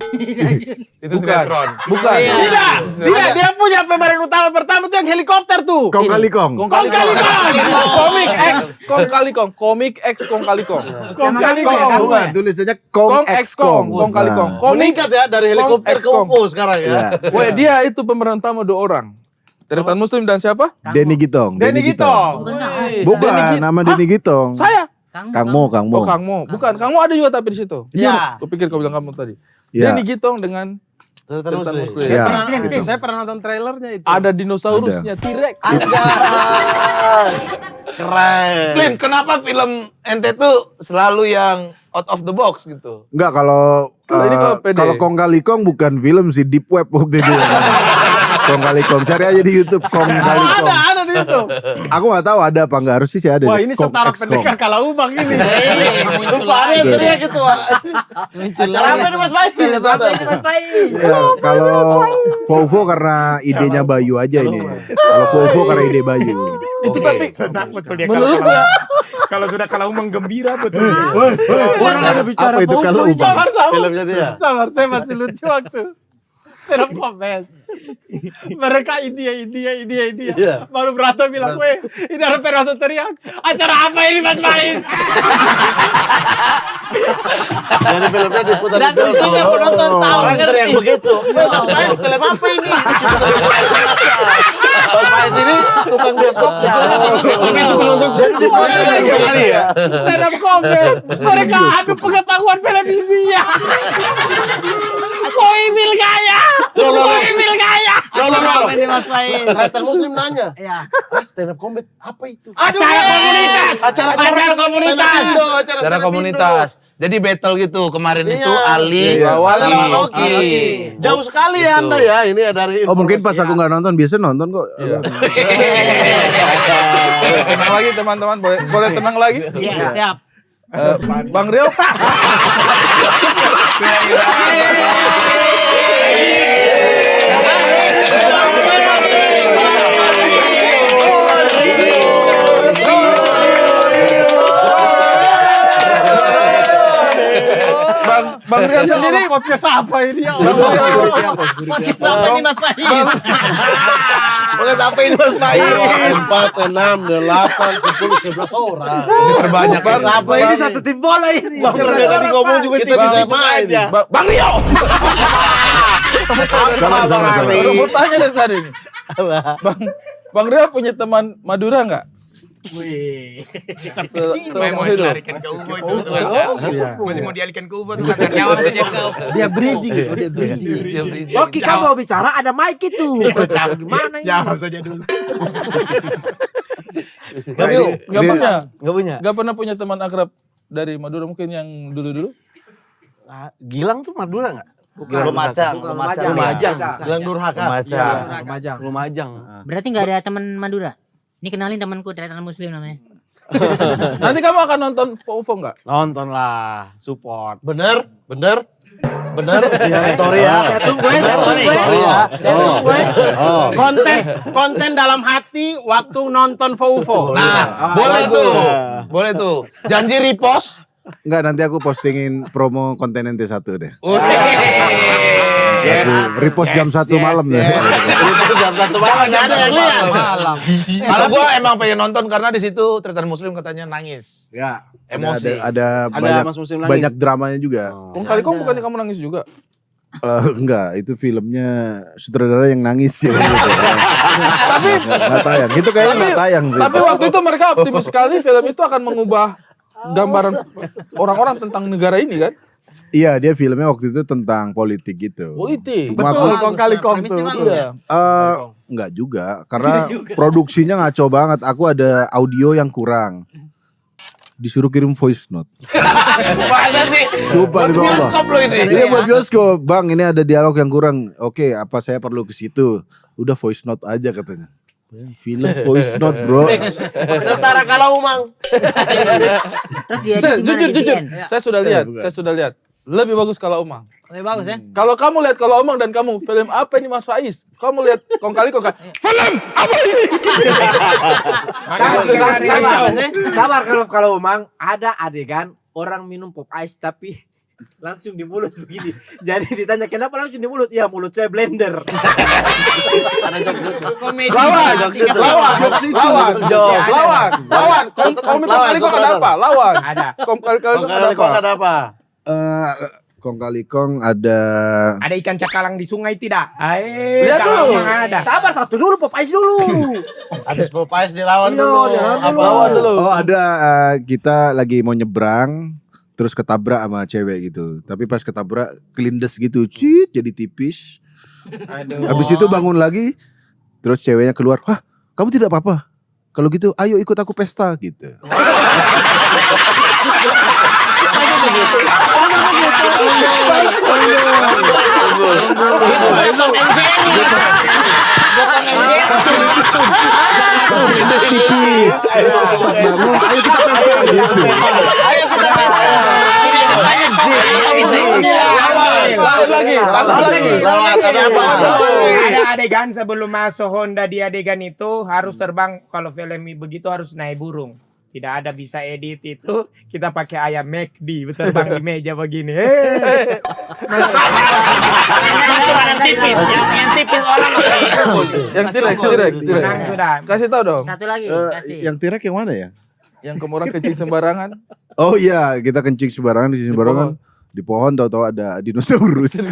itu sinetron. Bukan. Tidak, dia punya pemeran utama pertama tuh yang helikopter tuh. Kong kali kong. Kong kali kong. Komik X Kong kali kong. Komik X Kong kali kong. Kong kali Kong, kong. bukan tulisannya Kong X Kong. Kong kali kong. Nah. Komik Meningkat ya dari helikopter ke Kong. UFO sekarang ya. Iya. Weh, dia itu pemeran utama 2 orang. Tretan Muslim dan siapa? Denny Gitong. Denny Gitong. Bukan, nama Denny Gitong. Saya. Kang Mo. Oh, Kang Mo. Bukan, Kang Mo ada juga tapi di situ. Iya. Aku pikir kau bilang kamu tadi. Iya. Denny Gitong dengan Tretan Muslim. Iya. Saya pernah nonton trailernya itu. ada dinosaurusnya T-Rex. Keren. Slim, kenapa film ente tuh selalu yang out of the box gitu? Enggak kalau Kalau ini kalau pede. kalau Kong kali Kong bukan film sih, deep web waktu itu. Kong kali Kong, cari aja di YouTube Kong kali Kong. Ada di situ. Aku nggak tahu ada apa nggak, harusnya sih ada. Wah, deh. ini Kong setara X Kong. pendekar Kalaubang ini. Sumpah ada yang teriak gitu. Acara apa nih Mas Bayu? Apa ini Mas Pai? Ya, kalau Volvo karena idenya Bayu aja ini. Kalau Volvo karena ide Bayu. Itu tapi Betul dia menurut gua kalau sudah kalau menggembira betul. Orang ada bicara Apa itu kalau ubah? Sabar. Filmnya dia. Sabar, saya masih lucu waktu. Film komen. Mereka India. Iya. Baru Berato bilang, weh, ini ada Berato teriak. Acara apa ini Mas Faiz? Jadi filmnya diputar di Dan untungnya bioskop. penonton tahu Orang ngerti. teriak begitu. Mas Bayu film apa ini? Mas Bayu ini tukang bioskopnya. Jadi diputar di bioskop ya. Stand up comedy. Mereka adu pengetahuan film India. Koi mil gaya. Koi mil gaya. Apa ini Mas Pai? Tretan Muslim nanya. Ya. Stand up comedy apa itu? Acara komunitas. Acara komunitas. Secara komunitas. Jadi battle gitu. Kemarin Iya. itu Ali Iya, sama Sama Loki. Loki. Jauh sekali ya Anda ya. Ini ya dari Oh mungkin pas informasi aku nggak nonton, biasa nonton kok. tenang lagi teman-teman, boleh tenang lagi. Iya, siap. Bang Rio. Bang Rio sendiri Podcast apa ini ya? Security apa? Security apa? Siapa ini Mas Pai? Oke, apa ini Mas Bayu? 4, 6, 8, 10, 11 orang. Diperbanyak. Bang, Apa ini satu tim bola ini? Kita bisa main. Bang Rio. Sama. Aku tanya dari tadi. Bang Rio punya teman Madura nggak? Wih. Selama hidup. Masih mau dialihkan ke Ubo tuh jawab saja kau. Dia bridging. Oke, kamu mau bicara ada mic itu. Gimana ini? Jawab saja dulu. Bang Rio, nggak Ini- punya. Gak punya. Nggak pernah punya teman akrab dari Madura mungkin yang dulu-dulu? Gilang tuh Madura nggak? Lumajang. Gilang Durhaka. Lumajang. Berarti nggak ada teman Madura? Ini kenalin temanku ternyata Muslim namanya. Nanti kamu akan nonton Fofo nggak? Nonton lah, support. Bener. Sorry ya. Saya tunggu ya. Konten dalam hati waktu nonton Fofo. Nah, boleh tuh. Janji repost. Enggak, nanti aku postingin promo konten NT1 deh. Aku repost jam 1 malam deh. Itu jam 1 malam nggak ada yang lihat. Kalau gue emang pengen nonton karena di situ Tretan Muslim katanya nangis. Ya, Emosi. ada Mas Muslim nangis. banyak dramanya juga. Kong kali kong bukannya kamu nangis juga? Enggak, itu filmnya sutradara yang nangis ya. Tapi nggak tayang. Itu kayaknya nggak tayang sih. Tapi waktu itu mereka optimis sekali film itu akan mengubah gambaran orang-orang tentang negara ini kan? Iya, dia filmnya waktu itu tentang politik gitu. Politik. Betul, Kong kali kong tuh. Iya. Enggak juga, karena produksinya ngaco banget. Aku ada audio yang kurang. Disuruh kirim voice note. Masa sih? Sumpah Buat demi Allah. bioskop lo ini. Iya buat bioskop. Bang, ini ada dialog yang kurang. Oke, apa saya perlu ke situ? Udah voice note aja katanya. Film voice note, bro. Setara kalau Umang. Terus dia Jujur. Saya sudah lihat. Lebih bagus kalau Umang. Lebih bagus ya. Kalau kamu lihat kalau Umang dan kamu film apa ini Mas Faiz? Kamu lihat kong kali film apa ini? Sabar kalau Umang ada adegan orang minum pop ice tapi langsung di mulut begini. Jadi ditanya kenapa langsung di mulut? Ya mulut saya blender. Lawan. Kong kali kong ada apa? Lawan. Ada. Kong kali kong ada apa? Kong kali kong ada ikan cakalang di sungai tidak? Lihat Kalau dulu. Umang ada. Sabar satu dulu pop ice dulu. Habis Popeyes dilawan Iya, dulu. Lawan dulu. Oh ada kita lagi mau nyebrang terus ketabrak sama cewek gitu. Tapi pas ketabrak kelindes gitu, jadi tipis. Habis itu bangun lagi, terus ceweknya keluar, "Wah, kamu tidak apa-apa? Kalau gitu ayo ikut aku pesta," gitu. Pas kelindes tipis. Pas bangun, ayo kita pesta gitu. Ada adegan sebelum masuk Honda di adegan itu harus terbang. Kalau film begitu harus naik burung. Tidak ada bisa edit itu. Kita pakai ayam McD terbang di meja begini. Yang T-Rex. Menang sudah. Kasih tahu dong. Satu lagi kasih. Yang T-Rex yang mana ya? Yang kamu orang kencing sembarangan. Oh iya, kita kencing sembarangan di pohon tahu-tahu ada dinosaurus.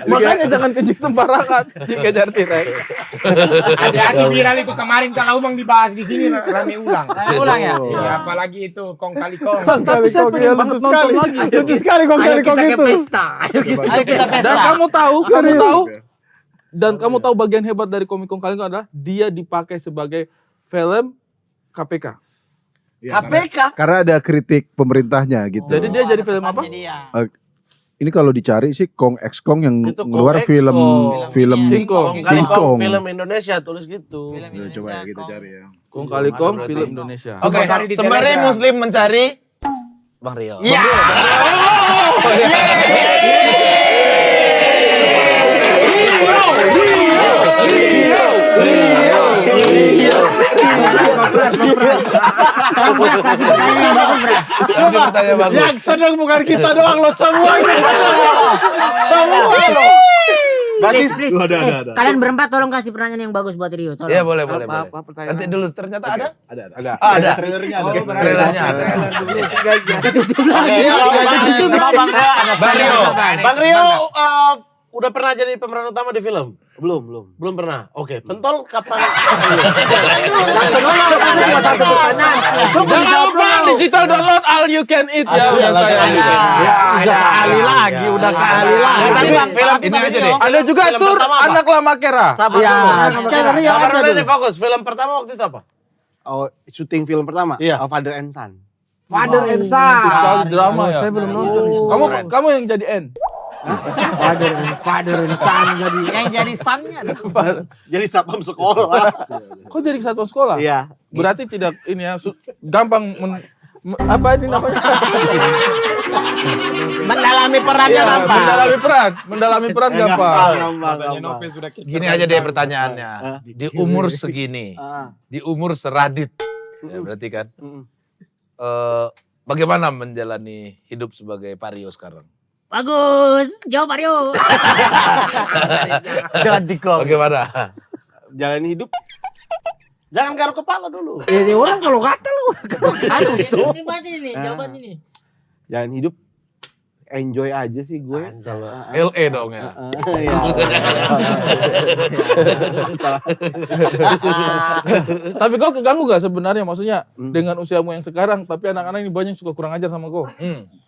Makanya jangan kencing sembarangan. Dikejar T-Rex. Hati-hati viral itu kemarin kalau Umang dibahas di sini rame ulang. Ulang ya. Iya, apalagi itu kong kali kong. Tapi saya pengen banget nonton lagi. Lucu sekali kong kali kong itu. Ayo kita pesta. Dan kamu tahu bagian hebat dari komik Kong Kali Kong adalah dia dipakai sebagai film KPK. Ya, karena ada kritik pemerintahnya gitu. Jadi dia jadi film apa? Ini kalau dicari sih Kong X Kong yang Itu Kong keluar X film King Kong. King Kong. Film Indonesia tulis gitu. Coba ya kita cari ya. Kong Kali Kong film Indonesia. Oke, sembari Muslim mencari Bang Rio. Iya. Kasih pertanyaan yang bagus, Bras. Yang seneng bukan kita doang lo semua ini seneng. Semua lo. Please. Kalian berempat tolong kasih pertanyaan yang bagus buat Rio. Tolong. Iya boleh. Nanti dulu ternyata ada. Ada. Trailernya ada. Trailernya ada. Bang Rio udah pernah jadi pemeran utama di film? Belum pernah. Oke, Pentol kapan? Cuma satu pertanyaan. Jangan lupa digital download all you can eat ya. Ada Ali lagi, udah ke Ali lagi. Tapi film ini aja deh. Ada juga tur Anak Lama Kera. Sabar dulu. Sabar dulu, ini fokus. Film pertama waktu itu apa? syuting film pertama. Iya. Father and Son. Father and Itu Son. sekali drama ya. Saya belum nonton. Kamu yang jadi N. Father and Son jadi. Yang jadi sannya. Jadi satpam sekolah. Kok jadi kesatuan sekolah? Iya. Berarti tidak ini ya gampang apa ini namanya? Mendalami perannya Iya, apa? mendalami peran gampang. Gini aja deh pertanyaannya. Di umur segini, di umur seradit, ya berarti kan. Bagaimana menjalani hidup sebagai Vario sekarang? Bagus. Jawab Mario. Jangan dikong. Bagaimana? Jalan hidup. Jangan garuk kepala dulu. Ini orang kalau gatal garuk tuh. Jawaban ini, jawaban ini. Jalan hidup. Enjoy aja sih gue. Kalau LA dong ya. iya. Tapi kau keganggu gak sebenarnya maksudnya dengan usiamu yang sekarang tapi anak-anak ini banyak suka kurang ajar sama kau.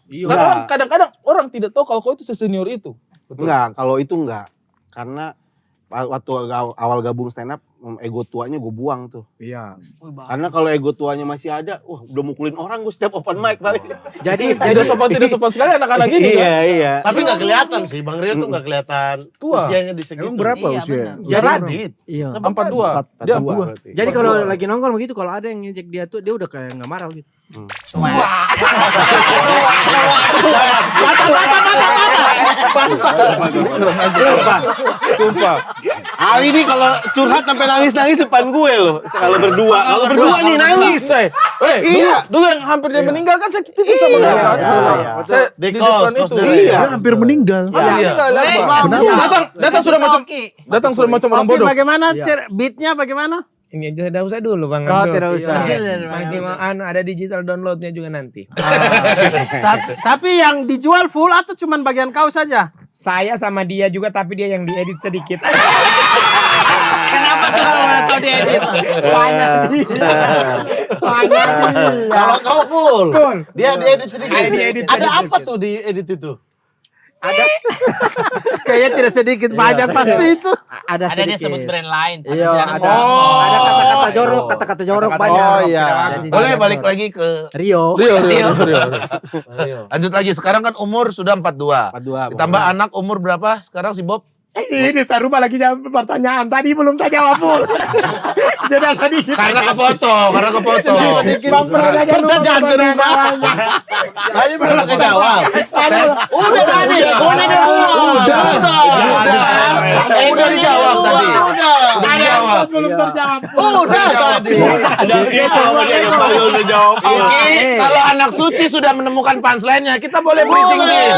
Karena kadang-kadang orang tidak tahu kalau kau itu sesenior itu. Enggak, kalau itu enggak. Karena waktu awal gabung stand up, ego tuanya gue buang tuh. Iya. Karena kalau ego tuanya masih ada, udah mukulin orang gue setiap open mic balik. Jadi Tidak sopan sekali anak-anak ini kan. Iya. Tapi nggak kelihatan sih, Bang Rio tuh nggak kelihatan Tua. usianya di segitu. Emang berapa Iya, usia? Jadi iya. 42. Dia 42. Jadi kalau lagi nongkrong begitu kalau ada yang ngejek dia tuh dia udah kayak nggak marah gitu. Sumpah. Ali ini kalau curhat sampai nangis-nangis depan gue loh. Kalau berdua. Kalau berdua nih nangis. Dulu yang hampir dia meninggal kan saya titip sama dia kan. Saya Di di kos, depan kos itu. dulu Iya. Dia hampir meninggal. Datang sudah macam orang bodoh. Bagaimana beatnya bagaimana? Ini aja tidak usah dulu Bang. Oh, tidak usah. Maksimal ada digital downloadnya juga nanti. Tapi yang dijual full atau cuman bagian kau saja? Saya sama dia juga tapi dia yang diedit sedikit. Kenapa kau diedit? Banyak dia. Banyak dia. Kalau kau full, Full. dia diedit sedikit. Dia diedit Ada sedikit. apa tuh di edit itu? Kayaknya tidak sedikit banyak pasti itu. Ada Ada dia sedikit. sebut brand lain. Iya, Jangan ada sponsor. ada kata-kata jorok, kata-kata jorok banyak. Oh iya. Boleh balik lagi ke Rio. lanjut lagi. Sekarang kan umur sudah 42. 42. Ditambah anak umur berapa sekarang si Bob? Ini taruh lagi jawab pertanyaan tadi belum saya jawab full. Jadi sedikit. Karena kepotong. Baper aja lu pertanyaan. Tadi belum kejawab. Udah tadi. Udah dijawab tadi. Udah dijawab. Belum terjawab. Udah tadi. Oke, kalau anak suci sudah menemukan punchline-nya, kita boleh breathing nih.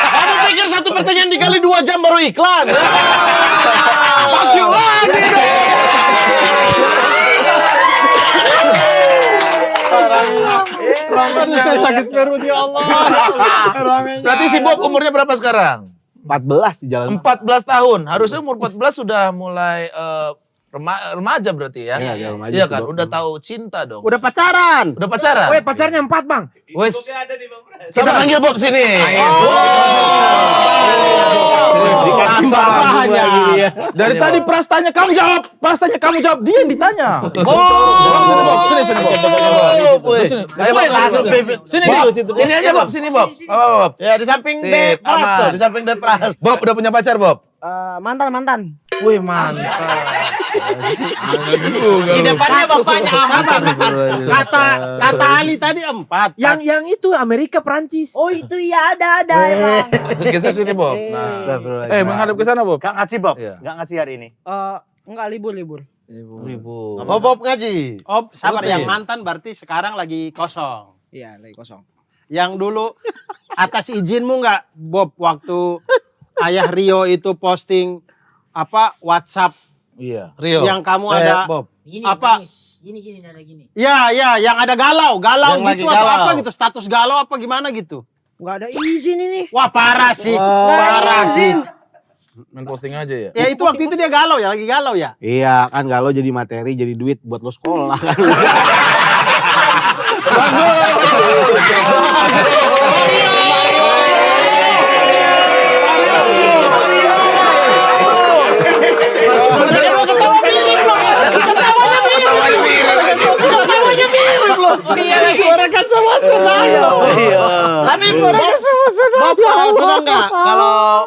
Kamu pikir satu pertanyaan dikali 2 jam baru iklan? Pakai lagi Saya sakit perut ya Allah. Berarti si Bob umurnya berapa sekarang? 14 di jalan. 14 tahun. Harusnya umur 14 sudah mulai remaja berarti ya? Iya, remaja Iya sih, kan, Bob. udah tahu cinta dong. Udah pacaran. Udah pacaran? Weh, pacarnya 4, Bang. Wes. Kita panggil Bob sini. Dikasih bahannya gini ya. Dari tadi Pras tanya kamu jawab, dia yang ditanya. Sini Bob. Ayo Bob, langsung pipit. Sini aja Bob, sini Bob. Bob. Ya di samping Sip, Dep Pras aman. tuh, di samping Dep Pras. Bob udah punya pacar Bob? Mantan. Wih mantap. Di depannya bapaknya Ahmad. Kata Ali tadi 4. Yang itu Amerika, Prancis. Oh itu ya ada emang. Geser sini Bob. Nah. Menghadap ke sana Bob. Gak ngaji Bob? Iya. Gak ngaji hari ini? Enggak libur. Ibu. Oh Bob ngaji. Oh, sabar Rutin. yang mantan berarti sekarang lagi kosong. Iya, lagi kosong. Yang dulu atas izinmu nggak Bob waktu ayah Rio itu posting apa WhatsApp Iya. Rio. yang kamu ada Bob. Gini, Apa? Gini ada gini. Ya, yang ada galau Yang gitu lagi atau galau. apa gitu, status galau apa gimana gitu. Enggak ada izin ini. Wah, parah sih. Enggak ada Parah sih. izin. Main posting aja ya. Ya itu waktu itu dia galau ya, lagi galau ya. Iya, kan galau jadi materi, jadi duit buat lo sekolah kan.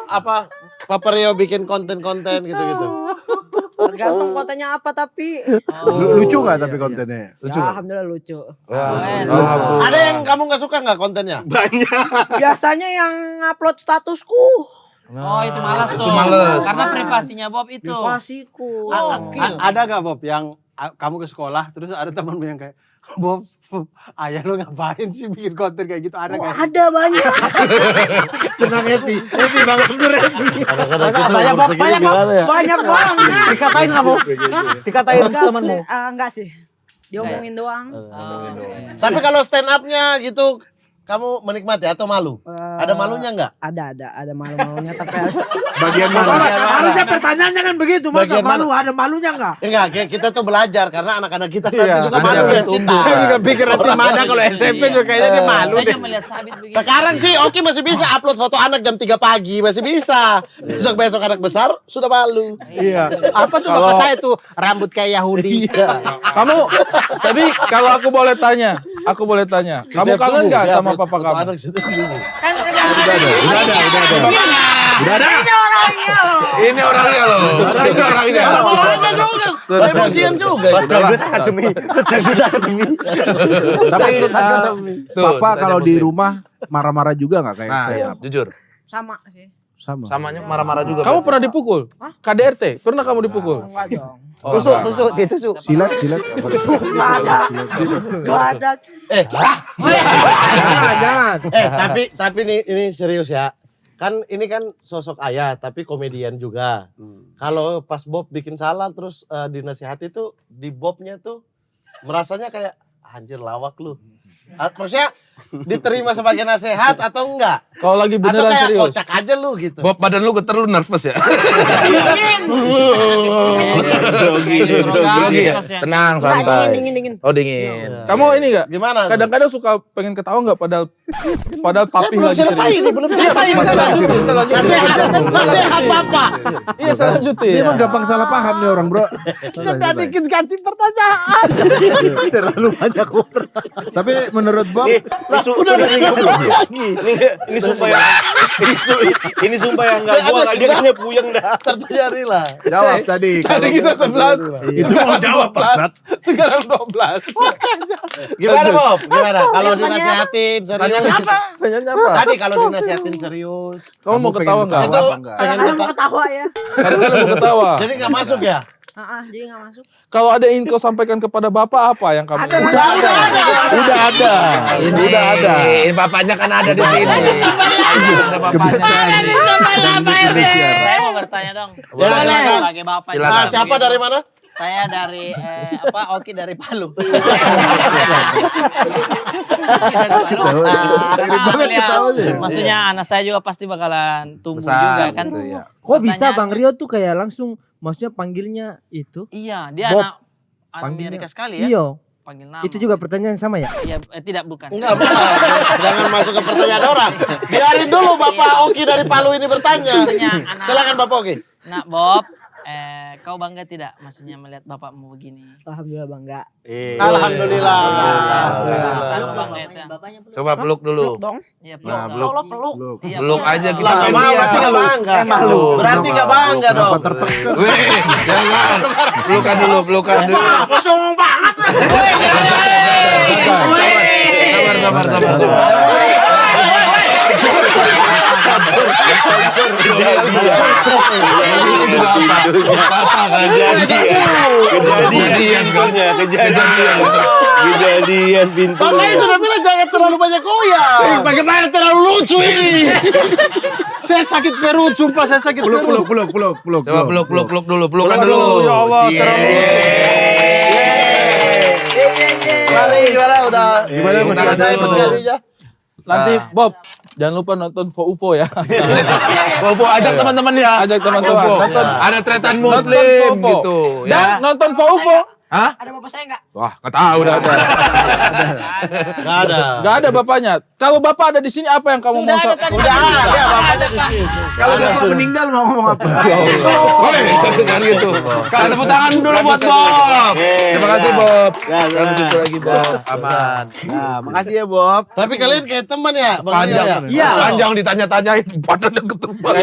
apa Papa Rio bikin konten-konten gitu-gitu? Tergantung kontennya apa tapi Lucu nggak tapi kontennya? ya, alhamdulillah lucu. Ada yang kamu nggak suka nggak kontennya? Biasanya yang upload statusku. Oh itu malas tuh. Itu males. Karena privasinya Bob itu. Privasiku. Ada gak Bob yang kamu ke sekolah terus ada temanmu yang kayak Bob, ayah lo ngapain sih bikin konten kayak gitu? Ada nggak? Ada banyak. Senang happy banget bener happy. Banyak Bob, banyak Bob. Banyak banget. Dikatain kamu? Dikatain temanmu? Enggak sih. Diomongin doang. Tapi kalau stand up-nya gitu, kamu menikmati atau malu? Ada malunya nggak? Ada malu-malunya tapi Bagian mana? Harusnya pertanyaannya kan begitu, masa Bagian malu ada malunya enggak? Enggak, kita tuh belajar karena anak-anak kita nanti juga malu Saya ya kita. Saya juga pikir nanti mana kalau SMP juga kayaknya dia malu Saya deh. melihat Sabit begitu. Sekarang sih Oki masih bisa upload foto anak jam 3 pagi, masih bisa. Besok-besok anak besar sudah malu. Iya. Apa tuh bapak saya tuh rambut kayak Yahudi. Kamu, tapi kalau aku boleh tanya, kamu kangen nggak sama papa kamu? Anak situ dulu. Kan Udah ada. Ini orangnya loh. Ini orangnya. Orangnya juga, emosian juga. Pas graduate akademi. Tapi Tuh, Papa tanya kalau Bos di deh. rumah marah-marah juga nggak kayak Nah, stand iya, up? jujur. sama sih. Sama. Samanya marah-marah juga. Kamu pernah dipukul? KDRT? Pernah kamu dipukul? Enggak dong. Tusuk, ditusuk. Silat. Enggak ada. Enggak ada. Jangan. Tapi ini serius ya. Kan ini kan sosok ayah tapi komedian juga. Kalau pas Bob bikin salah terus dinasihati tuh di Bobnya tuh merasanya kayak anjir lawak lu. Maksudnya diterima sebagai nasihat atau enggak? Kalau lagi Atau beneran kayak serius? kocak aja lu gitu. Bob, badan lu getar, lu nervous ya? Grogi ya? Tenang, santai. Dingin. Oh, dingin. Kamu ini nggak? Gimana? Kadang-kadang suka pengen ketawa nggak padahal papi belum lagi selesai serius. ini, belum selesai. Nasihat Bapak. Iya, saya lanjutin. Dia emang gampang salah paham nih orang, Bro. Sudah dikit ganti pertanyaan. Terlalu banyak orang. Tapi menurut Bob, Udah Ini sumpah yang enggak gua dia kayaknya puyeng dah. terjadi lah. jawab tadi. Tadi kita 11, Itu mau jawab Pak. sekarang 12. Gimana Bob? Gimana? Kalau dinasihatin serius. Tanyanya apa? Tadi kalau dinasihatin serius. Kamu mau ketawa nggak? Itu Kadang-kadang mau ketawa ya. Kadang-kadang mau ketawa. jadi nggak masuk ya? Jadi nggak masuk. Kalau ada yang kau sampaikan kepada bapak apa yang kamu? Udah ada. Ini udah ada. Ini bapaknya kan ada di sini. Ada bapaknya. Saya mau bertanya dong. Ya, silakan. Sebagai bapak. Silakan. Siapa dari mana? Saya dari Oki dari Palu. Mirip banget ketawanya. Maksudnya anak saya juga pasti bakalan tumbuh Besar juga kan. gitu ya. Kok bisa Pertanyaan- Bang Rio tuh kayak langsung maksudnya panggilnya itu? Iya, dia Bob. anak Amerika sekali ya. Iya. Panggil nama. Itu juga pertanyaan yang sama ya? Iya, tidak bukan. Enggak, bukan. Jangan masuk ke pertanyaan orang. Biarin dulu Bapak Oki dari Palu ini bertanya. Maksudnya anak- Silakan Bapak Oki. Nah, Bob, kau bangga tidak maksudnya melihat bapakmu begini? Alhamdulillah bangga. Alhamdulillah. Selalu bangga itu. Coba peluk dulu. Dong. Iya, Nah, peluk. peluk. Peluk. Iya, Peluk aja kita. Lah nggak mau, berarti nggak bangga. Berarti nggak bangga dong. Kenapa tertekan? Wih, jangan. Pelukan dulu, pelukan dulu. Kosong banget. Sabar. Ini juga apa? Kejadian pintu. Makanya sudah bilang jangan terlalu banyak goyang. Bagaimana terlalu lucu ini? Saya sakit perut, sumpah saya sakit perut. Peluk. Coba peluk dulu, pelukan dulu. Ya Allah, Cie. Mari gimana udah? Gimana masih Tangan ada dulu. Kalinya. Nanti Bob, jangan lupa nonton UFO ya. Bobo, ajak teman-teman ya. Ajak teman-teman. Bobo. Nonton Ada tretan nonton muslim UFO. gitu Dan ya. nonton UFO Hah? Ada bapak saya nggak? Wah, nggak tahu udah ada. Nggak ada bapaknya. Kalau bapak ada di sini apa yang kamu mau? Udah ada bapaknya di sini. Kalau bapak meninggal mau ngomong apa? Woi, jangan gitu. Kasih tepuk tangan dulu buat Bob. Terima kasih Bob. Kamu situ lagi Bob. Aman. Nah, makasih ya Bob. Tapi kalian kayak teman ya, Bang Rio Panjang. ya? Iya. Panjang ditanya-tanyain badannya ketebak.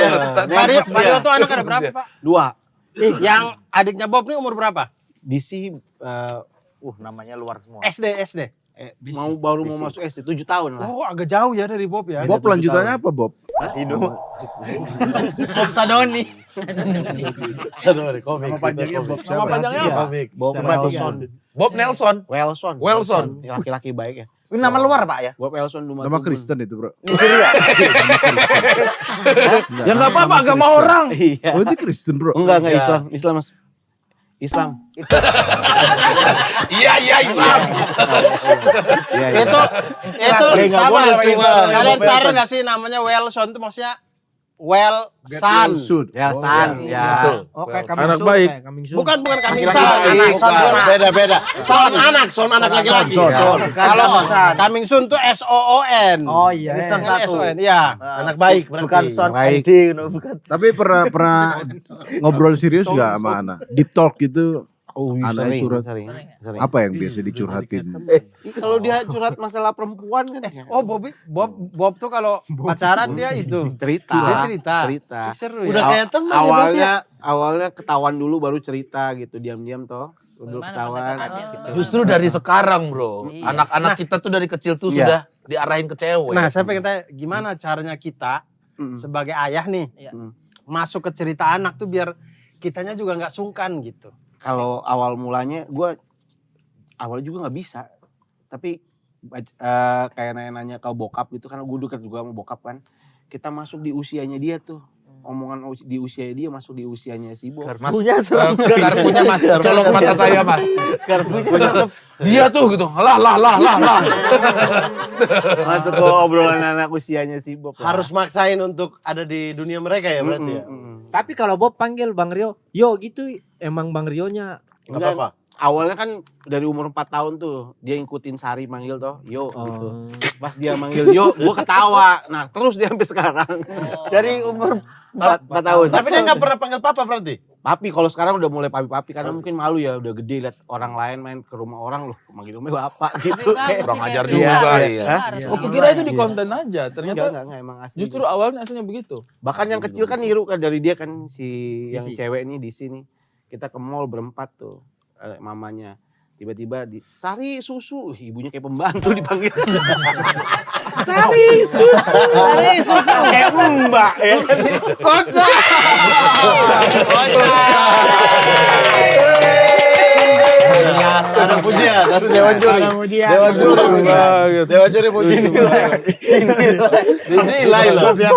Mario tuh anak ada berapa, Pak? 2. Yang adiknya Bob nih umur berapa? DC namanya luar semua. SD. Baru mau masuk SD 7 tahun lah. Oh, agak jauh ya dari Bob ya. Bob lanjutannya apa Bob? Bob Sadoni. Sorry, komik. Nama panjangnya Bob siapa? Nama panjangnya apa? Bob Nelson. Bob Nelson. Welson. Laki-laki baik ya. Ini nama luar Pak ya? Bob Welson Duma. Nama Kristen itu bro. Ya nggak apa-apa, agama orang. Iya. Oh itu Kristen bro? Enggak Islam Mas. Islam. Iya Islam. Itu nggak sama boleh cuma Islam. kalian cari nggak sih namanya Welson itu maksudnya Welson. Ya San. Ya. Oh kayak Anak baik. Bukan kambing Laki-laki. Sun. Beda. Son anak laki-laki. Kalau kambing Sun tuh SOON. Oh iya. Kan SON, iya. Anak baik berarti. Bukan son Baik. ID, bukan. Tapi pernah ngobrol serius nggak sama anak? Deep talk gitu. Oh, Anaknya curhat. sering. Apa yang biasa dicurhatin? Kalau dia curhat masalah perempuan kan. Oh Bob tuh kalau pacaran dia itu cerita. Seru Udah ya. kayak teman ya berarti ya? Awalnya ketahuan dulu baru cerita gitu, diam-diam toh. Udah ketahuan. Justru dari sekarang bro, anak-anak kita tuh dari kecil tuh sudah diarahin ke cewek. Nah, saya pengen tanya gimana caranya kita sebagai ayah nih masuk ke cerita anak tuh biar kitanya juga nggak sungkan gitu. Kalau awal mulanya gue awal juga nggak bisa, tapi kayak nanya-nanya ke bokap itu karena gue dekat juga sama bokap kan, kita masuk di usianya dia tuh, omongan di usia dia masuk di usianya si Bob. Karpunya mas, colok mata saya mas. Dia tuh gitu, lah. Masuk ke obrolan anak usianya si Bob. Harus maksain untuk ada di dunia mereka ya berarti ya? Tapi kalau Bob panggil Bang Rio, yo gitu emang Bang Rionya. Gak apa-apa. Awalnya kan dari umur 4 tahun tuh dia ngikutin Sari manggil toh, yo gitu. Pas dia manggil yo, gue ketawa. Nah terus dia sampai sekarang. Dari umur 4 tahun. Tapi dia gak pernah panggil papa berarti? Papi, kalau sekarang udah mulai papi-papi karena mungkin malu ya, udah gede lihat orang lain main ke rumah orang loh, manggilnya bapak gitu. Kurang ajar juga ya. Oh, kukira itu di konten aja. Ternyata enggak, emang asli. justru awalnya aslinya begitu. Bahkan yang kecil kan niru kan dari dia kan si yang cewek ini di sini. Kita ke mall berempat tuh, mamanya. Tiba-tiba di Sari susu, ibunya kayak pembantu dipanggil. Sari susu kayak mbak ya. Kocak. Ada pujian dari Dewan Juri. Dewan Juri puji. Dinilai loh. Setiap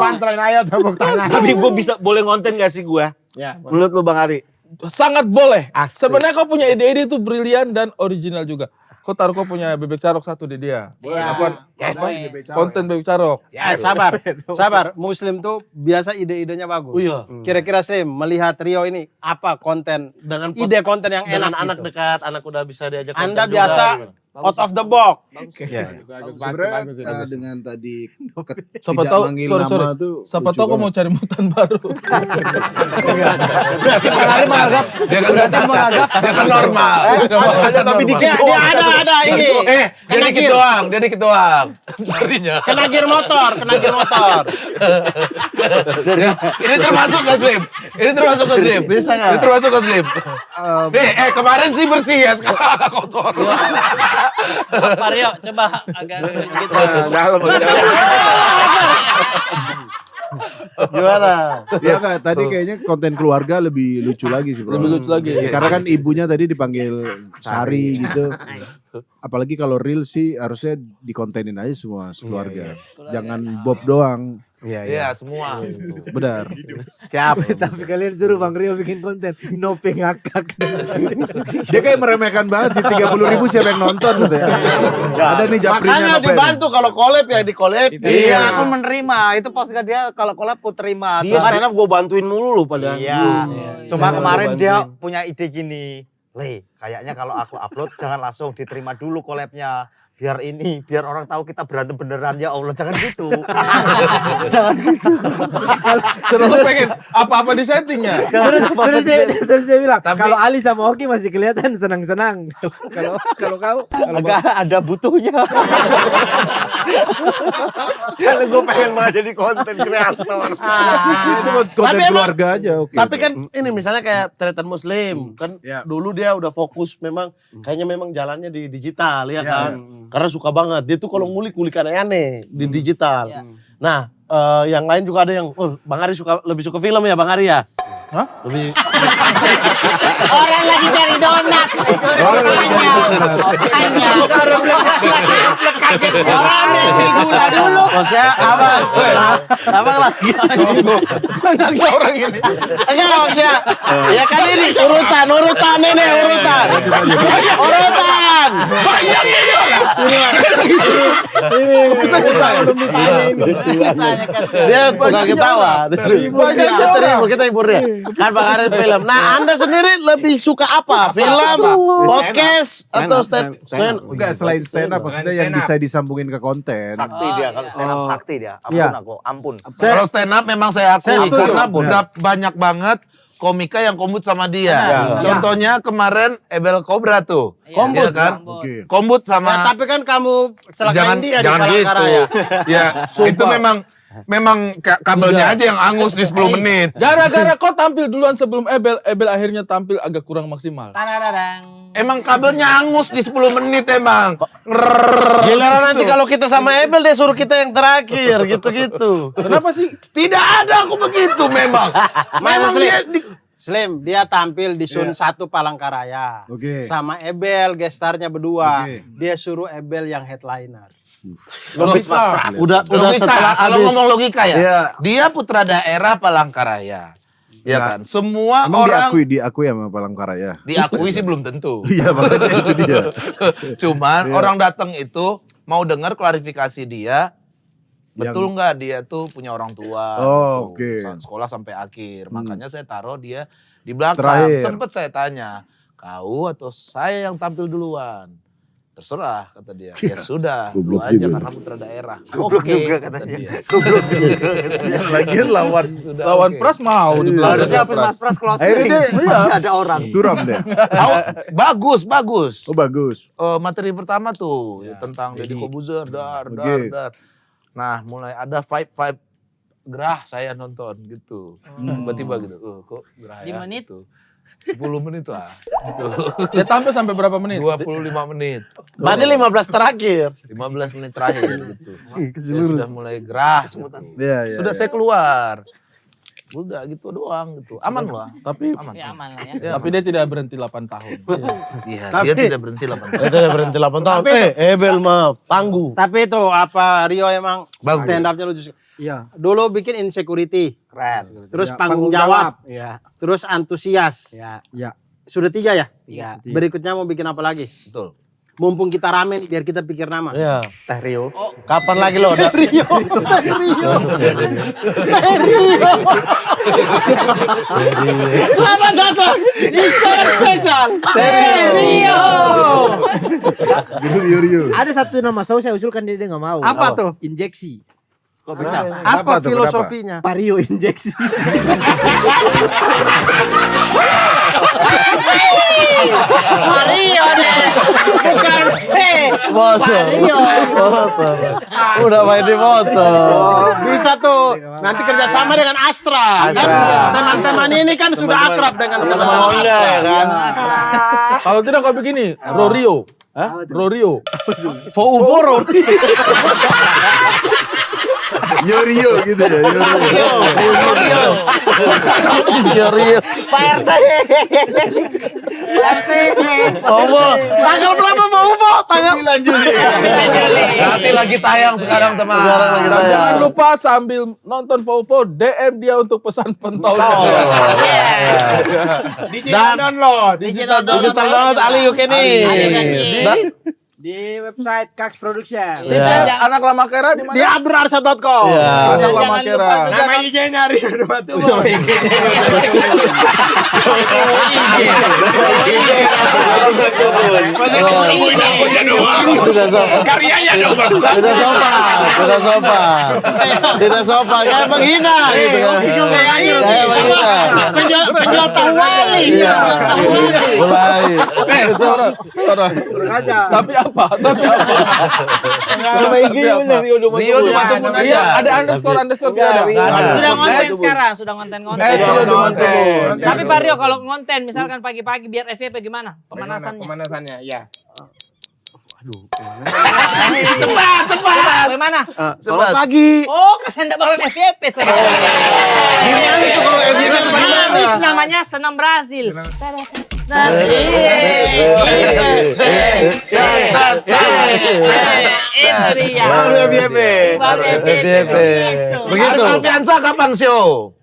punchline ayo tepuk tangan. Tapi gue bisa boleh ngonten gak sih gue? Ya. Menurut lu Bang Ari? Sangat boleh. Asli. Sebenarnya kau punya ide-ide itu brilian dan original juga. Kau taruh kau punya bebek carok satu di dia. Konten bebek carok. Sabar. Muslim tuh biasa ide-idenya bagus. Iya. Kira-kira Slim melihat Rio ini apa konten Dengan ide konten yang dengan enak anak gitu. dekat, anak udah bisa diajak Anda konten biasa juga. out of the box. Sebenarnya dengan tadi Siapa tidak tahu, manggil sorry. nama tuh Siapa lucu tahu kau banget. mau cari mutan baru. Berarti menganggap dia kan udah cacat, dia kan normal. Tapi dikit Dia ada ini. Dia dikit doang. Tadinya. Kena gear motor. Ini termasuk ke Slim? Bisa nggak? Ini termasuk ke Slim? Kemarin sih bersih ya, sekarang agak kotor. Pak Rio, coba agak gitu. dalam. Gimana? Ya enggak, tadi kayaknya konten keluarga lebih lucu lagi sih bro. Lebih lucu lagi. Ya, karena kan ibunya tadi dipanggil Sari gitu. Apalagi kalau real sih harusnya dikontenin aja semua sekeluarga. Jangan Bob doang. Iya, semua. Benar. Siap. Tapi kalian suruh Bang Rio bikin konten Nope ngakak. Dia kayak meremehkan banget sih 30.000 siapa yang nonton gitu ya. Ada nih Japrinya Makanya Nope. dibantu kalau collab ya di collab. Iya, aku menerima. Itu postingan dia kalau collab aku terima. Dia stand up gue bantuin mulu loh padahal. Iya. Cuma kemarin dia punya ide gini. Le, kayaknya kalau aku upload jangan langsung diterima dulu collabnya. Biar orang tahu kita berantem beneran ya Allah, jangan gitu. Jangan gitu. Terus lu pengen apa-apa di settingnya. Terus dia bilang, kalau Ali sama Oki masih kelihatan senang-senang. Kalau kau Agak ada butuhnya. Karena gue pengen malah jadi konten kreator. Itu konten Tapi emang- keluarga aja oke. Tapi kan ini misalnya kayak Tretan Muslim kan dulu dia udah fokus memang kayaknya memang jalannya di digital ya kan. Karena suka banget dia tuh kalau ngulik-ngulik aneh-aneh di digital. Nah, yang lain juga ada yang Bang Ari lebih suka film ya Bang Ari ya? Hah? Lebih Orang lagi cari donat. Orang lagi cari donat. Hanya. Orang beli gula dulu. maksudnya abang lagi. Banyaknya orang ini. Enggak maksudnya. Ya kan ini urutan ini urutan. Banyak ini orang. ini belum ditanya ini. Dia bukan ketawa. Kita hibur dia. Kan Bang Ari film. Nah, Anda sendiri lebih suka apa? Film, podcast, atau stand? Enggak, selain stand up maksudnya yang bisa disambungin ke konten. Sakti dia, kalau stand up sakti dia. Ampun. Kalau stand up memang saya akui karena banyak banget komika yang kombut sama dia. Contohnya kemarin Ebel Cobra tuh. Kombut, Iya kan? Kombut sama Tapi kan kamu celakain dia di jangan gitu. Palangkaraya. Ya, itu memang kabelnya aja yang angus di 10 menit. Gara-gara kau tampil duluan sebelum Ebel akhirnya tampil agak kurang maksimal. Tadadadang. Emang kabelnya angus di 10 menit emang. Giliran nanti kalau kita sama Ebel dia suruh kita yang terakhir gitu-gitu. Kenapa sih? Tidak ada aku begitu memang. Memang dia Slim, dia tampil di Sun 1 Palangkaraya. Oke. Sama Ebel, gestarnya berdua. Oke. Dia suruh Ebel yang headliner. logika. Udah Logika, setelah kalau habis. ngomong logika ya. Iya. Dia putra daerah Palangkaraya. Ya kan? Semua Emang orang diakui sama Palangkaraya. diakui sih belum tentu. Iya makanya itu dia. Cuman orang datang itu mau dengar klarifikasi dia. Betul nggak dia tuh punya orang tua? Oh, gitu. oke. Sekolah sampai akhir. Makanya saya taruh dia di belakang. Terakhir. Sempet saya tanya, kau atau saya yang tampil duluan? Terserah kata dia. Ya sudah, lu Goblok aja juga. karena putra daerah. Goblok Oke, juga kata katanya. dia. Goblok juga. Lagian lawan Lawan Pras mau di belakang. Harusnya habis Mas Pras closing. akhirnya dia Masih ada orang. suram deh. Bagus. Oh bagus. Materi pertama tuh tentang Deddy Kobuzer, dar. Nah, mulai ada vibe gerah saya nonton gitu. Tiba-tiba gitu. Kok gerah Di ya? menit? Gitu. 10 menit lah. Gitu. Dia tampil sampai berapa menit? 25 menit. Berarti 15 terakhir. 15 menit terakhir gitu. Saya sudah mulai gerah gitu. Iya. Sudah saya keluar. Udah gitu doang gitu. Aman lah. Tapi Ya aman lah ya. tapi dia tidak berhenti 8 tahun. Iya, dia tidak berhenti 8 tahun. Kita udah berhenti 8 tahun. Ebel mah tangguh. Tapi itu apa Rio emang Bagus. stand up-nya lucu. Iya. Dulu bikin insecurity, keren. Terus Ya, panggung panggung jawab, jawab. ya. Terus antusias, ya. Ya. Sudah 3 ya? Iya. Berikutnya mau bikin apa lagi? Betul. Mumpung kita rame nih, biar kita pikir nama. Iya. Teh Rio. Kapan lagi lo? Rio. Selamat datang di Series Special. Rio. Rio. Ada satu nama saya usulkan dia nggak mau. Apa tuh? Injeksi. Kok bisa? Apa tuh, filosofinya? Vario injeksi. Mario deh. Bukan Motor. Udah main di motor. Bisa tuh. Nanti kerjasama dengan Astra. Kan teman-teman ini kan sudah akrab dengan teman-teman Astra. Kalau tidak kau begini, Rorio. Rorio. Fo roti. Yorio gitu ya. Rio. Pak RT. Tanggal berapa mau UFO tanggal 9 Juli. Nanti lagi tayang sekarang teman. Dan jangan lupa sambil nonton Vovo DM dia untuk pesan pentolnya. Digital download. digital download Ali UK nih. Dan Di website Kax Production. Anak Lama Kera di mana? Di abdurarsa.com. Anak Lama Kera. Nama IG-nya Rio Dumatubur. Masa kau nemuin akunnya doang? Karyanya dong bangsa. Tidak sopan, kayak menghina gitu kan. Kayak menghina. Penjual tahu wali. Iya. Mulai. Itu Tapi apa? Nama IG-nya bener Rio Dumatubur. Rio Dumatubur aja. Iya, ada underscore tidak ada. Sudah ngonten sekarang, sudah ngonten-ngonten. Rio Dumatubur. Tapi Pak Rio kalau ngonten misalkan pagi-pagi biar FYP gimana? Pemanasannya. Pemanasannya, ya. Cepat. Bagaimana? Selamat pagi. Oh, kesan enggak bakalan FYP saya. gimana itu kalau FYP Habis namanya senam Brazil. Baru FYP. Begitu. Alfiansa kapan show?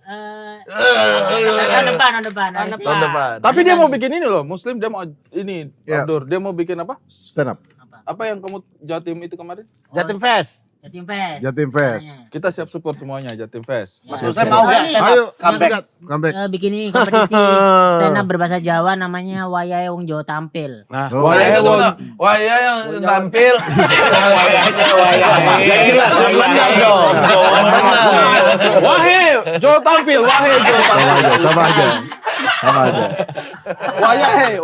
Tahun depan. Tahun depan. Tapi dia mau bikin ini loh, Muslim dia mau ini Ya. outdoor. Dia mau bikin apa? Stand up. Apa yang kamu Jatim itu kemarin? Jatim Fest. Jatim Fest. Jatim Fest. Kita siap support semuanya Jatim Fest. Mas Hussein mau nggak stand up? Ayo, Comeback. comeback. Bikin ini kompetisi stand up berbahasa Jawa namanya Wayahe Wong Jawa Tampil. Wah ya yang tampil. Ya jelas yang benar dong. Wahai Jawa Tampil, Wahai Jawa Tampil. Sama aja.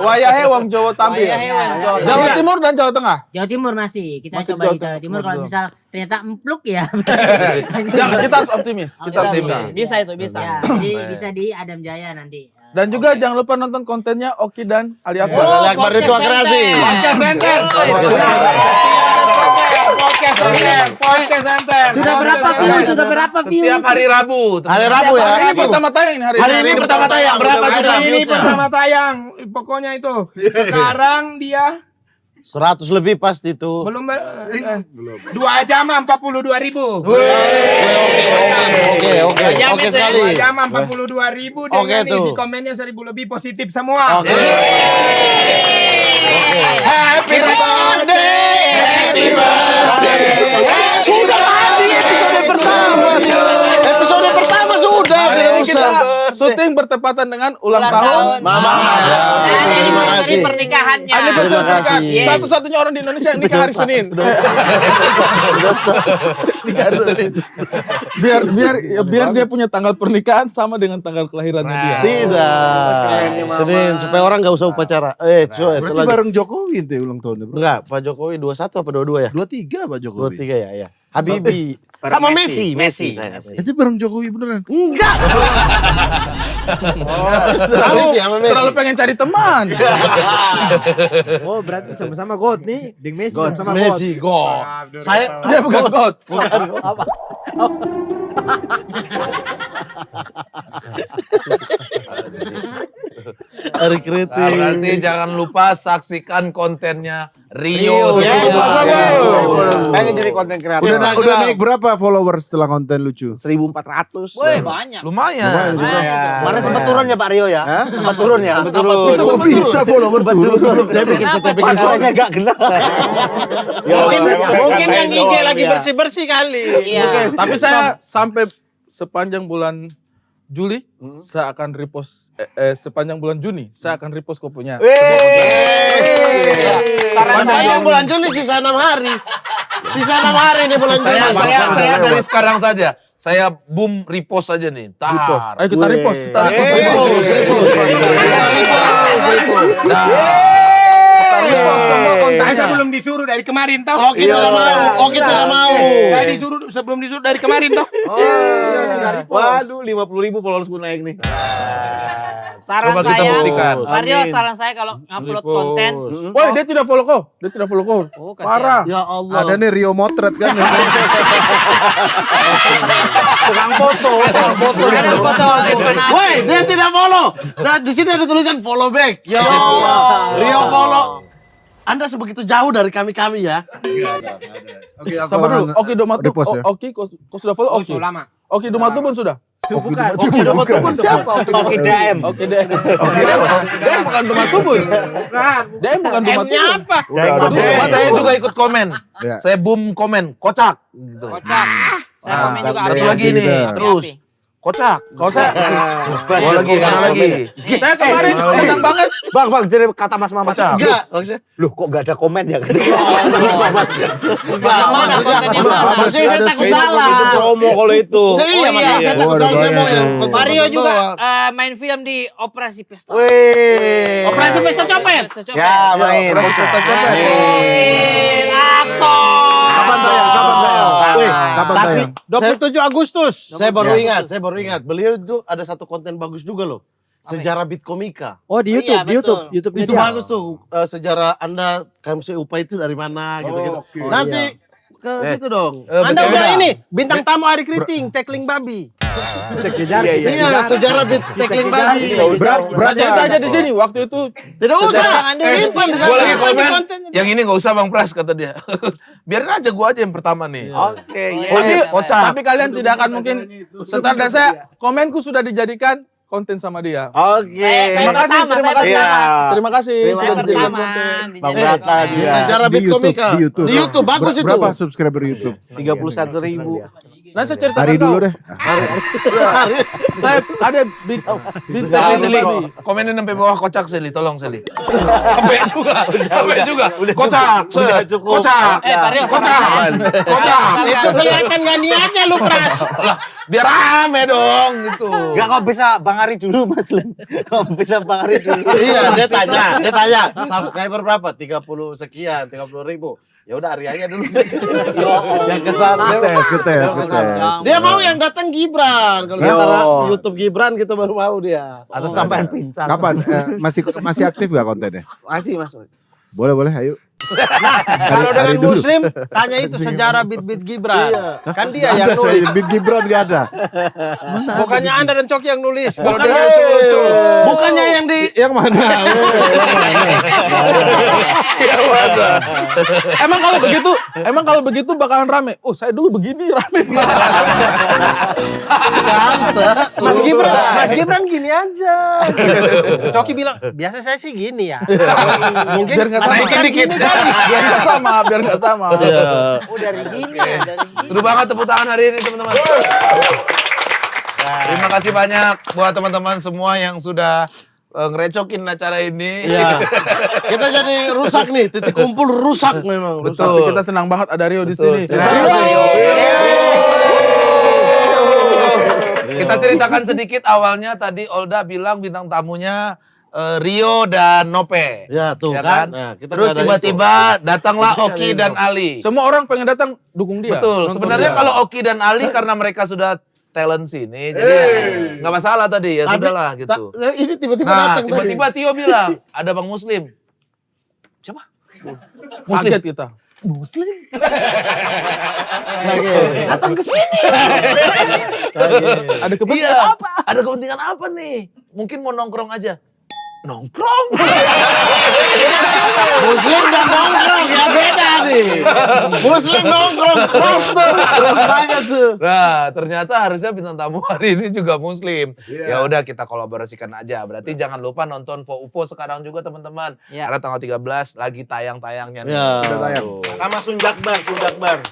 Wayahe Wong Jawa Tampil. Wayahe Wong Jawa Jawa Timur dan Jawa Tengah. Jawa Timur masih. Kita Masih coba Jawa di Jawa Timur Timur. kalau misal ternyata empluk ya. Jangan, kita harus optimis. Kita harus bisa. Bisa itu, bisa. Ya, jadi bisa di Adam Jaya nanti. Dan juga jangan lupa nonton kontennya Oki dan Ali Akbar. Ali Akbar itu kreasi. Podcast Center. Sudah berapa view? Setiap hari Rabu. Hari Rabu ya. Hari ini pertama tayang ini hari Hari ini pertama tayang. Berapa sudah? Hari ini pertama tayang. Pokoknya itu. Sekarang dia 100 lebih pasti itu. belum 2 jam 42.000. Oke sekali. 2 jam 42.000 dengan Oke, tuh. isi komennya 1.000 lebih positif semua. Oke. Happy birthday. Sudah di episode pertama. Episode pertama sudah tidak Kita usah. syuting bertepatan dengan ulang tahun. Mama. Terima kasih. Pernikahannya. Anniversary Terima kasih. pernikahan. Satu-satunya orang di Indonesia yang nikah hari Senin. Nikah hari Senin. Biar dia punya tanggal pernikahan sama dengan tanggal kelahirannya dia. Tidak. Senin supaya orang nggak usah upacara. Berarti bareng Jokowi ente ulang tahunnya, bro. Enggak, Pak Jokowi 21 apa 22 ya? 23 Pak Jokowi. 23 ya. Habibie. Sama Messi. Itu bareng Jokowi beneran. Enggak. Sama Messi. Terlalu pengen cari teman. Oh, berarti sama-sama God nih. Ding Messi sama-sama God. Messi God. Saya Dia bukan God. hari kritik. Nah, berarti jangan lupa saksikan kontennya Rio. Pengen jadi konten kreator. Udah naik berapa followers setelah konten lucu? 1.400. Woi, banyak. Lumayan. Kemarin sempat turun ya Pak Rio ya? Sempat turun ya? Kok bisa follower turun? Dia bikin Pantainya gak kena. Mungkin yang IG lagi bersih-bersih kali. Iya. Tapi saya sampai sepanjang bulan Juli saya akan repost sepanjang bulan Juni saya akan repost kopinya. Sepanjang bulan Juli sisa 6 hari. Sisa 6 hari nih bulan Juli. Saya dari sekarang saja. Saya boom repost aja nih. Tar. Ayo kita repost, kita Saya belum disuruh dari kemarin toh. Oh kita tidak mau. Oh kita tidak mau. Saya disuruh sebelum disuruh dari kemarin toh. Waduh, 50.000 followers pun naik nih. Saran Coba kita saya, buktikan. Pak Rio, saran saya kalau upload konten. Woi, dia tidak follow kau. Dia tidak follow kau. Oh, Parah. Ya Allah. Ada nih Rio Motret kan. Tukang foto. Ada foto Woi, dia tidak follow. Nah, di sini ada tulisan follow back. Ya Allah. Rio follow. Anda sebegitu jauh dari kami ya. Oke, aku Sabar dulu. Oki Domatu. repost ya. Oki, kau sudah follow Oki? lama. Oki Domatu pun sudah. Bukan. Oki Domatubun siapa? Oki DM. Oki DM. DM bukan Domatubun. DM bukan Domatubun. apa? Saya juga ikut komen. Ya. Saya boom komen, kocak. Gitu. Kocak. Saya komen juga. Satu Api. lagi nih, terus. Kocak. Kocak. Gua lagi, mana lagi? Saya kemarin senang banget. Bang, jadi kata Mas Mamat. Enggak, maksudnya. Loh kok gak ada komen ya? Maksudnya saya takut salah. Itu promo kalau itu. Iya, makanya saya takut salah. Saya mau yang Mario juga main film di Operasi Pesta. Wih. Operasi Pesta Copet. Ya, main. Aktor. Kapan tayang? Wih, Kapan tayang? 27 Agustus. Saya baru ingat. Beliau itu ada satu konten bagus juga loh. Sejarah Bitkomika. Oh di YouTube, di YouTube, YouTube-nya Itu dia. bagus tuh. Sejarah Anda KMC UPA itu dari mana gitu-gitu. Oke. Nanti ke situ dong. Anda udah ini bintang tamu Ari Kriting, tackling babi. Iya, sejarah tackling babi. Berapa? Cerita aja di sini waktu itu. Tidak usah. Simpan di sana. Gue lagi komen, yang ini gak usah Bang Pras kata dia. Biarin aja gue aja yang pertama nih. Oke. Tapi kalian tidak akan mungkin setar dan saya komenku sudah dijadikan konten sama dia. Oke. Terima kasih, terima kasih. Iya. Terima kasih sudah dijadikan konten. Bang Brata dia. Sejarah Bitkomika. Di YouTube bagus itu. Berapa subscriber YouTube? 31.000. Nanti saya ceritakan Hari dulu deh. Saya ada bintang Seli, babi. komenin sampai bawah kocak Seli, tolong Seli. Sampai juga. Kocak, kocak, kocak. Itu kelihatan gak niatnya lu Pras. Lah, biar rame dong gitu. Gak kok bisa Bang Ari dulu Mas Len. Kok bisa Bang Ari dulu. Iya, dia tanya, subscriber berapa? 30 sekian, 30.000. Ya udah Ari aja dulu. Yang kesana. Ketes. Dia mau yang datang Gibran. Kalau secara YouTube Gibran gitu baru mau dia. Atau sampean pincang. Kapan? Masih aktif gak kontennya? Masih Mas. Boleh, ayo. Kalau Ari dengan dulu. Muslim, tanya itu sejarah beat Gibran. Kan dia yang Ada saya nulis. Big Gibran gak ada. Bukannya Anda dan Coki yang nulis. Kalau Bukan, dia lucu-lucu. bukannya yang di Yang mana? Emang kalau begitu bakalan rame. Oh, saya dulu begini rame. Mas Gibran gini aja. Coki bilang, biasa saya sih gini ya. Mungkin Biar nggak sama. Naikin dikit. Biar nggak sama. Oh dari gini ya, dari gini. Seru banget tepuk tangan hari ini teman-teman. Terima kasih banyak buat teman-teman semua yang sudah ngerecokin acara ini. Iya. Kita jadi rusak nih, titik kumpul rusak memang. Rusak. Tapi kita senang banget ada Rio di sini. Kita ceritakan sedikit awalnya tadi Olda bilang bintang tamunya Rio dan Nope. Ya tuh Ya kan. kan? Nah, kita Terus nggak ada tiba-tiba datanglah Kita Oki nggak dan ada Ali. Semua orang pengen datang dukung dia. Betul. Nonton Sebenarnya dia. kalau Oki dan Ali karena mereka sudah talent sini, jadi ya nggak masalah tadi ya Tapi, sudahlah gitu. Ini tiba-tiba Nah, datang tadi. tiba-tiba Tio bilang ada Bang Muslim. Siapa? Muslim. Kaget kita. Datang ke sini. Ada kepentingan Iya, apa? ada kepentingan apa nih? Mungkin mau nongkrong aja. Nongkrong. Muslim dan nongkrong ya beda nih. Muslim nongkrong cross tuh. Cross banget tuh. Nah, ternyata harusnya bintang tamu hari ini juga Muslim. Ya udah kita kolaborasikan aja. Berarti jangan lupa nonton UFO sekarang juga teman-teman. Karena tanggal 13 lagi tayang-tayangnya nih. Ya. Sudah tayang. Sama Sunjakbar.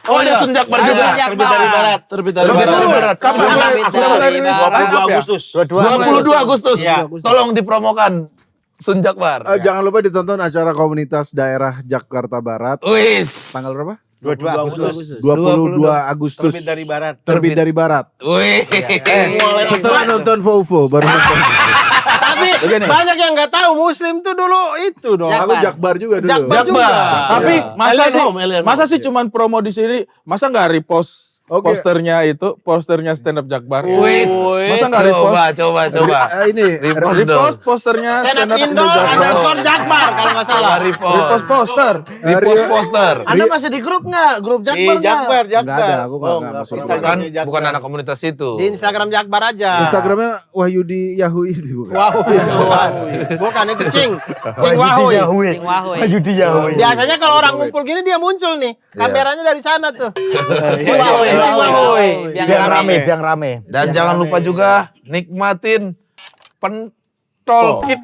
Oh ya Sunjakbar juga. Terbit dari barat. Terbit dari Terbit dari barat. barat. Kapan? Sudah ini 22 Agustus. 22 Agustus. Iya. Tolong dipromokan Sunjakbar. Jangan lupa ditonton acara komunitas daerah Jakarta Barat. Wis. Tanggal berapa? 22 Agustus. 22 Agustus. Terbit dari barat. Terbit dari barat. Wih. Setelah nonton Vovo baru nonton. Tapi banyak yang nggak tahu Muslim tuh dulu itu dong. Aku Jakbar juga dulu. Jakbar juga. Tapi Alien Home, Alien masa Home. sih cuman promo di sini, masa nggak repost Posternya stand up Jakbar. Wis. Masa nggak repost? Coba. Ini Repost posternya Stand stand up up Indo _ Jakbar kalau nggak salah. Repost poster. Repost poster. Anda masih di grup nggak? Grup Jakbar nggak? Enggak ada, aku enggak masuk. Bukan anak komunitas itu. Di Instagram Jakbar aja. Instagramnya Wahyudi Yahoo itu bukan? Bukan itu Cing Wahoy. Cing Wahoy. Biasanya kalau orang ngumpul gini dia muncul nih. Kameranya dari sana tuh. Cing Wahoy. Biang rame. Dan jangan lupa juga nikmatin pentol kit.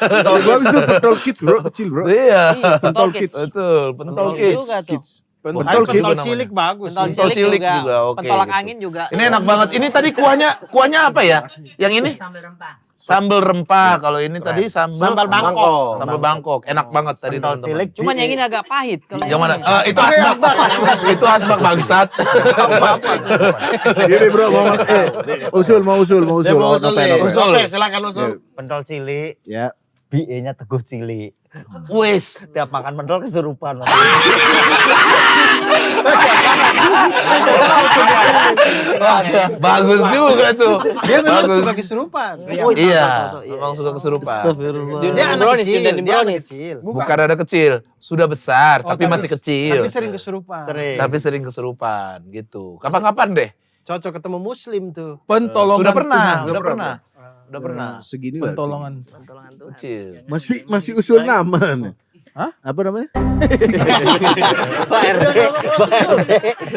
Bagus tuh pentol kids bro, kecil bro. Iya. Pentol kids. Betul, pentol kids. Pentol kids. Pentol cilik bagus. Pentol cilik juga, oke. Pentolak gitu. angin juga. Ini enak banget. Ini tadi kuahnya apa ya? Yang ini? Sambal rempah. Kalau ini tadi sambal Bangkok. Sambal Bangkok. Enak banget tadi teman-teman. Cuman yang ini agak pahit. Kalau Yang mana? Itu asbak. Itu asbak bangsat. Ini bro mau usul. Oke, silakan usul. Pentol cili, Ya. BE-nya Teguh Cili. Wis. Tiap makan pentol kesurupan. Bagus juga tuh. Dia memang Bagus. suka kesurupan. Iya, memang suka kesurupan. Dia anak kecil. Dia anak kecil. Bukan ada kecil, sudah besar, tapi masih kecil. Tapi sering kesurupan. Tapi sering kesurupan gitu. Kapan-kapan deh. Cocok ketemu muslim tuh. Pentolongan Sudah pernah, Tuhan. sudah pernah. Udah pernah. Segini lah. Pentolongan. Kecil. Masih usul nama nih. Hah? Apa namanya? Pak RT.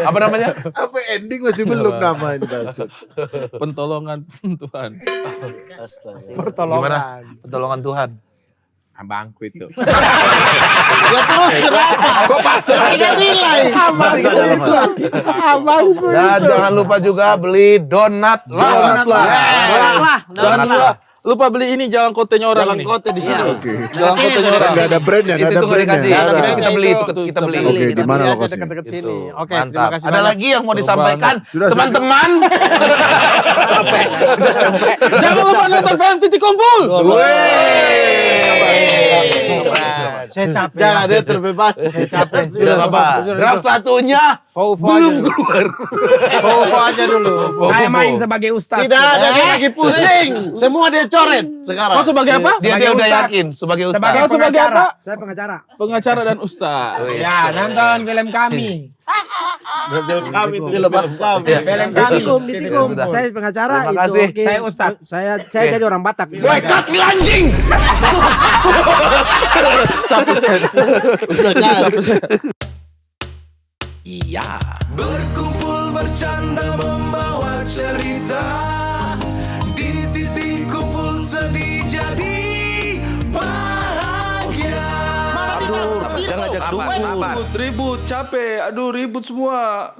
Apa namanya? Apa ending masih belum nama ini maksud. Pentolongan Tuhan. Gimana? Pertolongan Tuhan. Abangku itu. Ya terus kenapa? Kok pasal? Tidak nilai. Abangku. Dan jangan lupa juga beli donat lah. Jangan lupa beli ini jalan kotenya orang Jalan ini. kote di sini. Oke. Jalan kotenya orang. Enggak ada brandnya, enggak Itu ada tuh nggak dikasih. brandnya. Ada, kita beli itu, kita beli. Oke, di mana lokasinya? Dekat-dekat sini. Gitu. Oke, terima Mantap. kasih Ada banyak. lagi yang mau disampaikan Sudah, teman-teman? Jangan lupa nonton film Titik Kumpul. Saya capek. Jangan dia terbebas. Saya capek. Tidak apa-apa. Draft satunya belum keluar. Fofo aja dulu. Saya main sebagai ustaz. Tidak ada, dia lagi pusing. Semua dia coret sekarang. Kau sebagai apa? Dia Sebagai udah ustaz. yakin sebagai ustaz. Sebagai Kau sebagai pengacara. apa? Saya pengacara. Pengacara dan ustaz. Ya, nonton film kami. Film kami. Ya, sudah. Saya pengacara Terima itu. kasih. Oke. Saya ustaz. Saya jadi orang Batak. Boycott nih anjing. Iya. Berkumpul bercanda membawa cerita. Di titik kumpul sedih jadi bahagia. Jangan ngajak ribut, capek. Aduh ribut semua.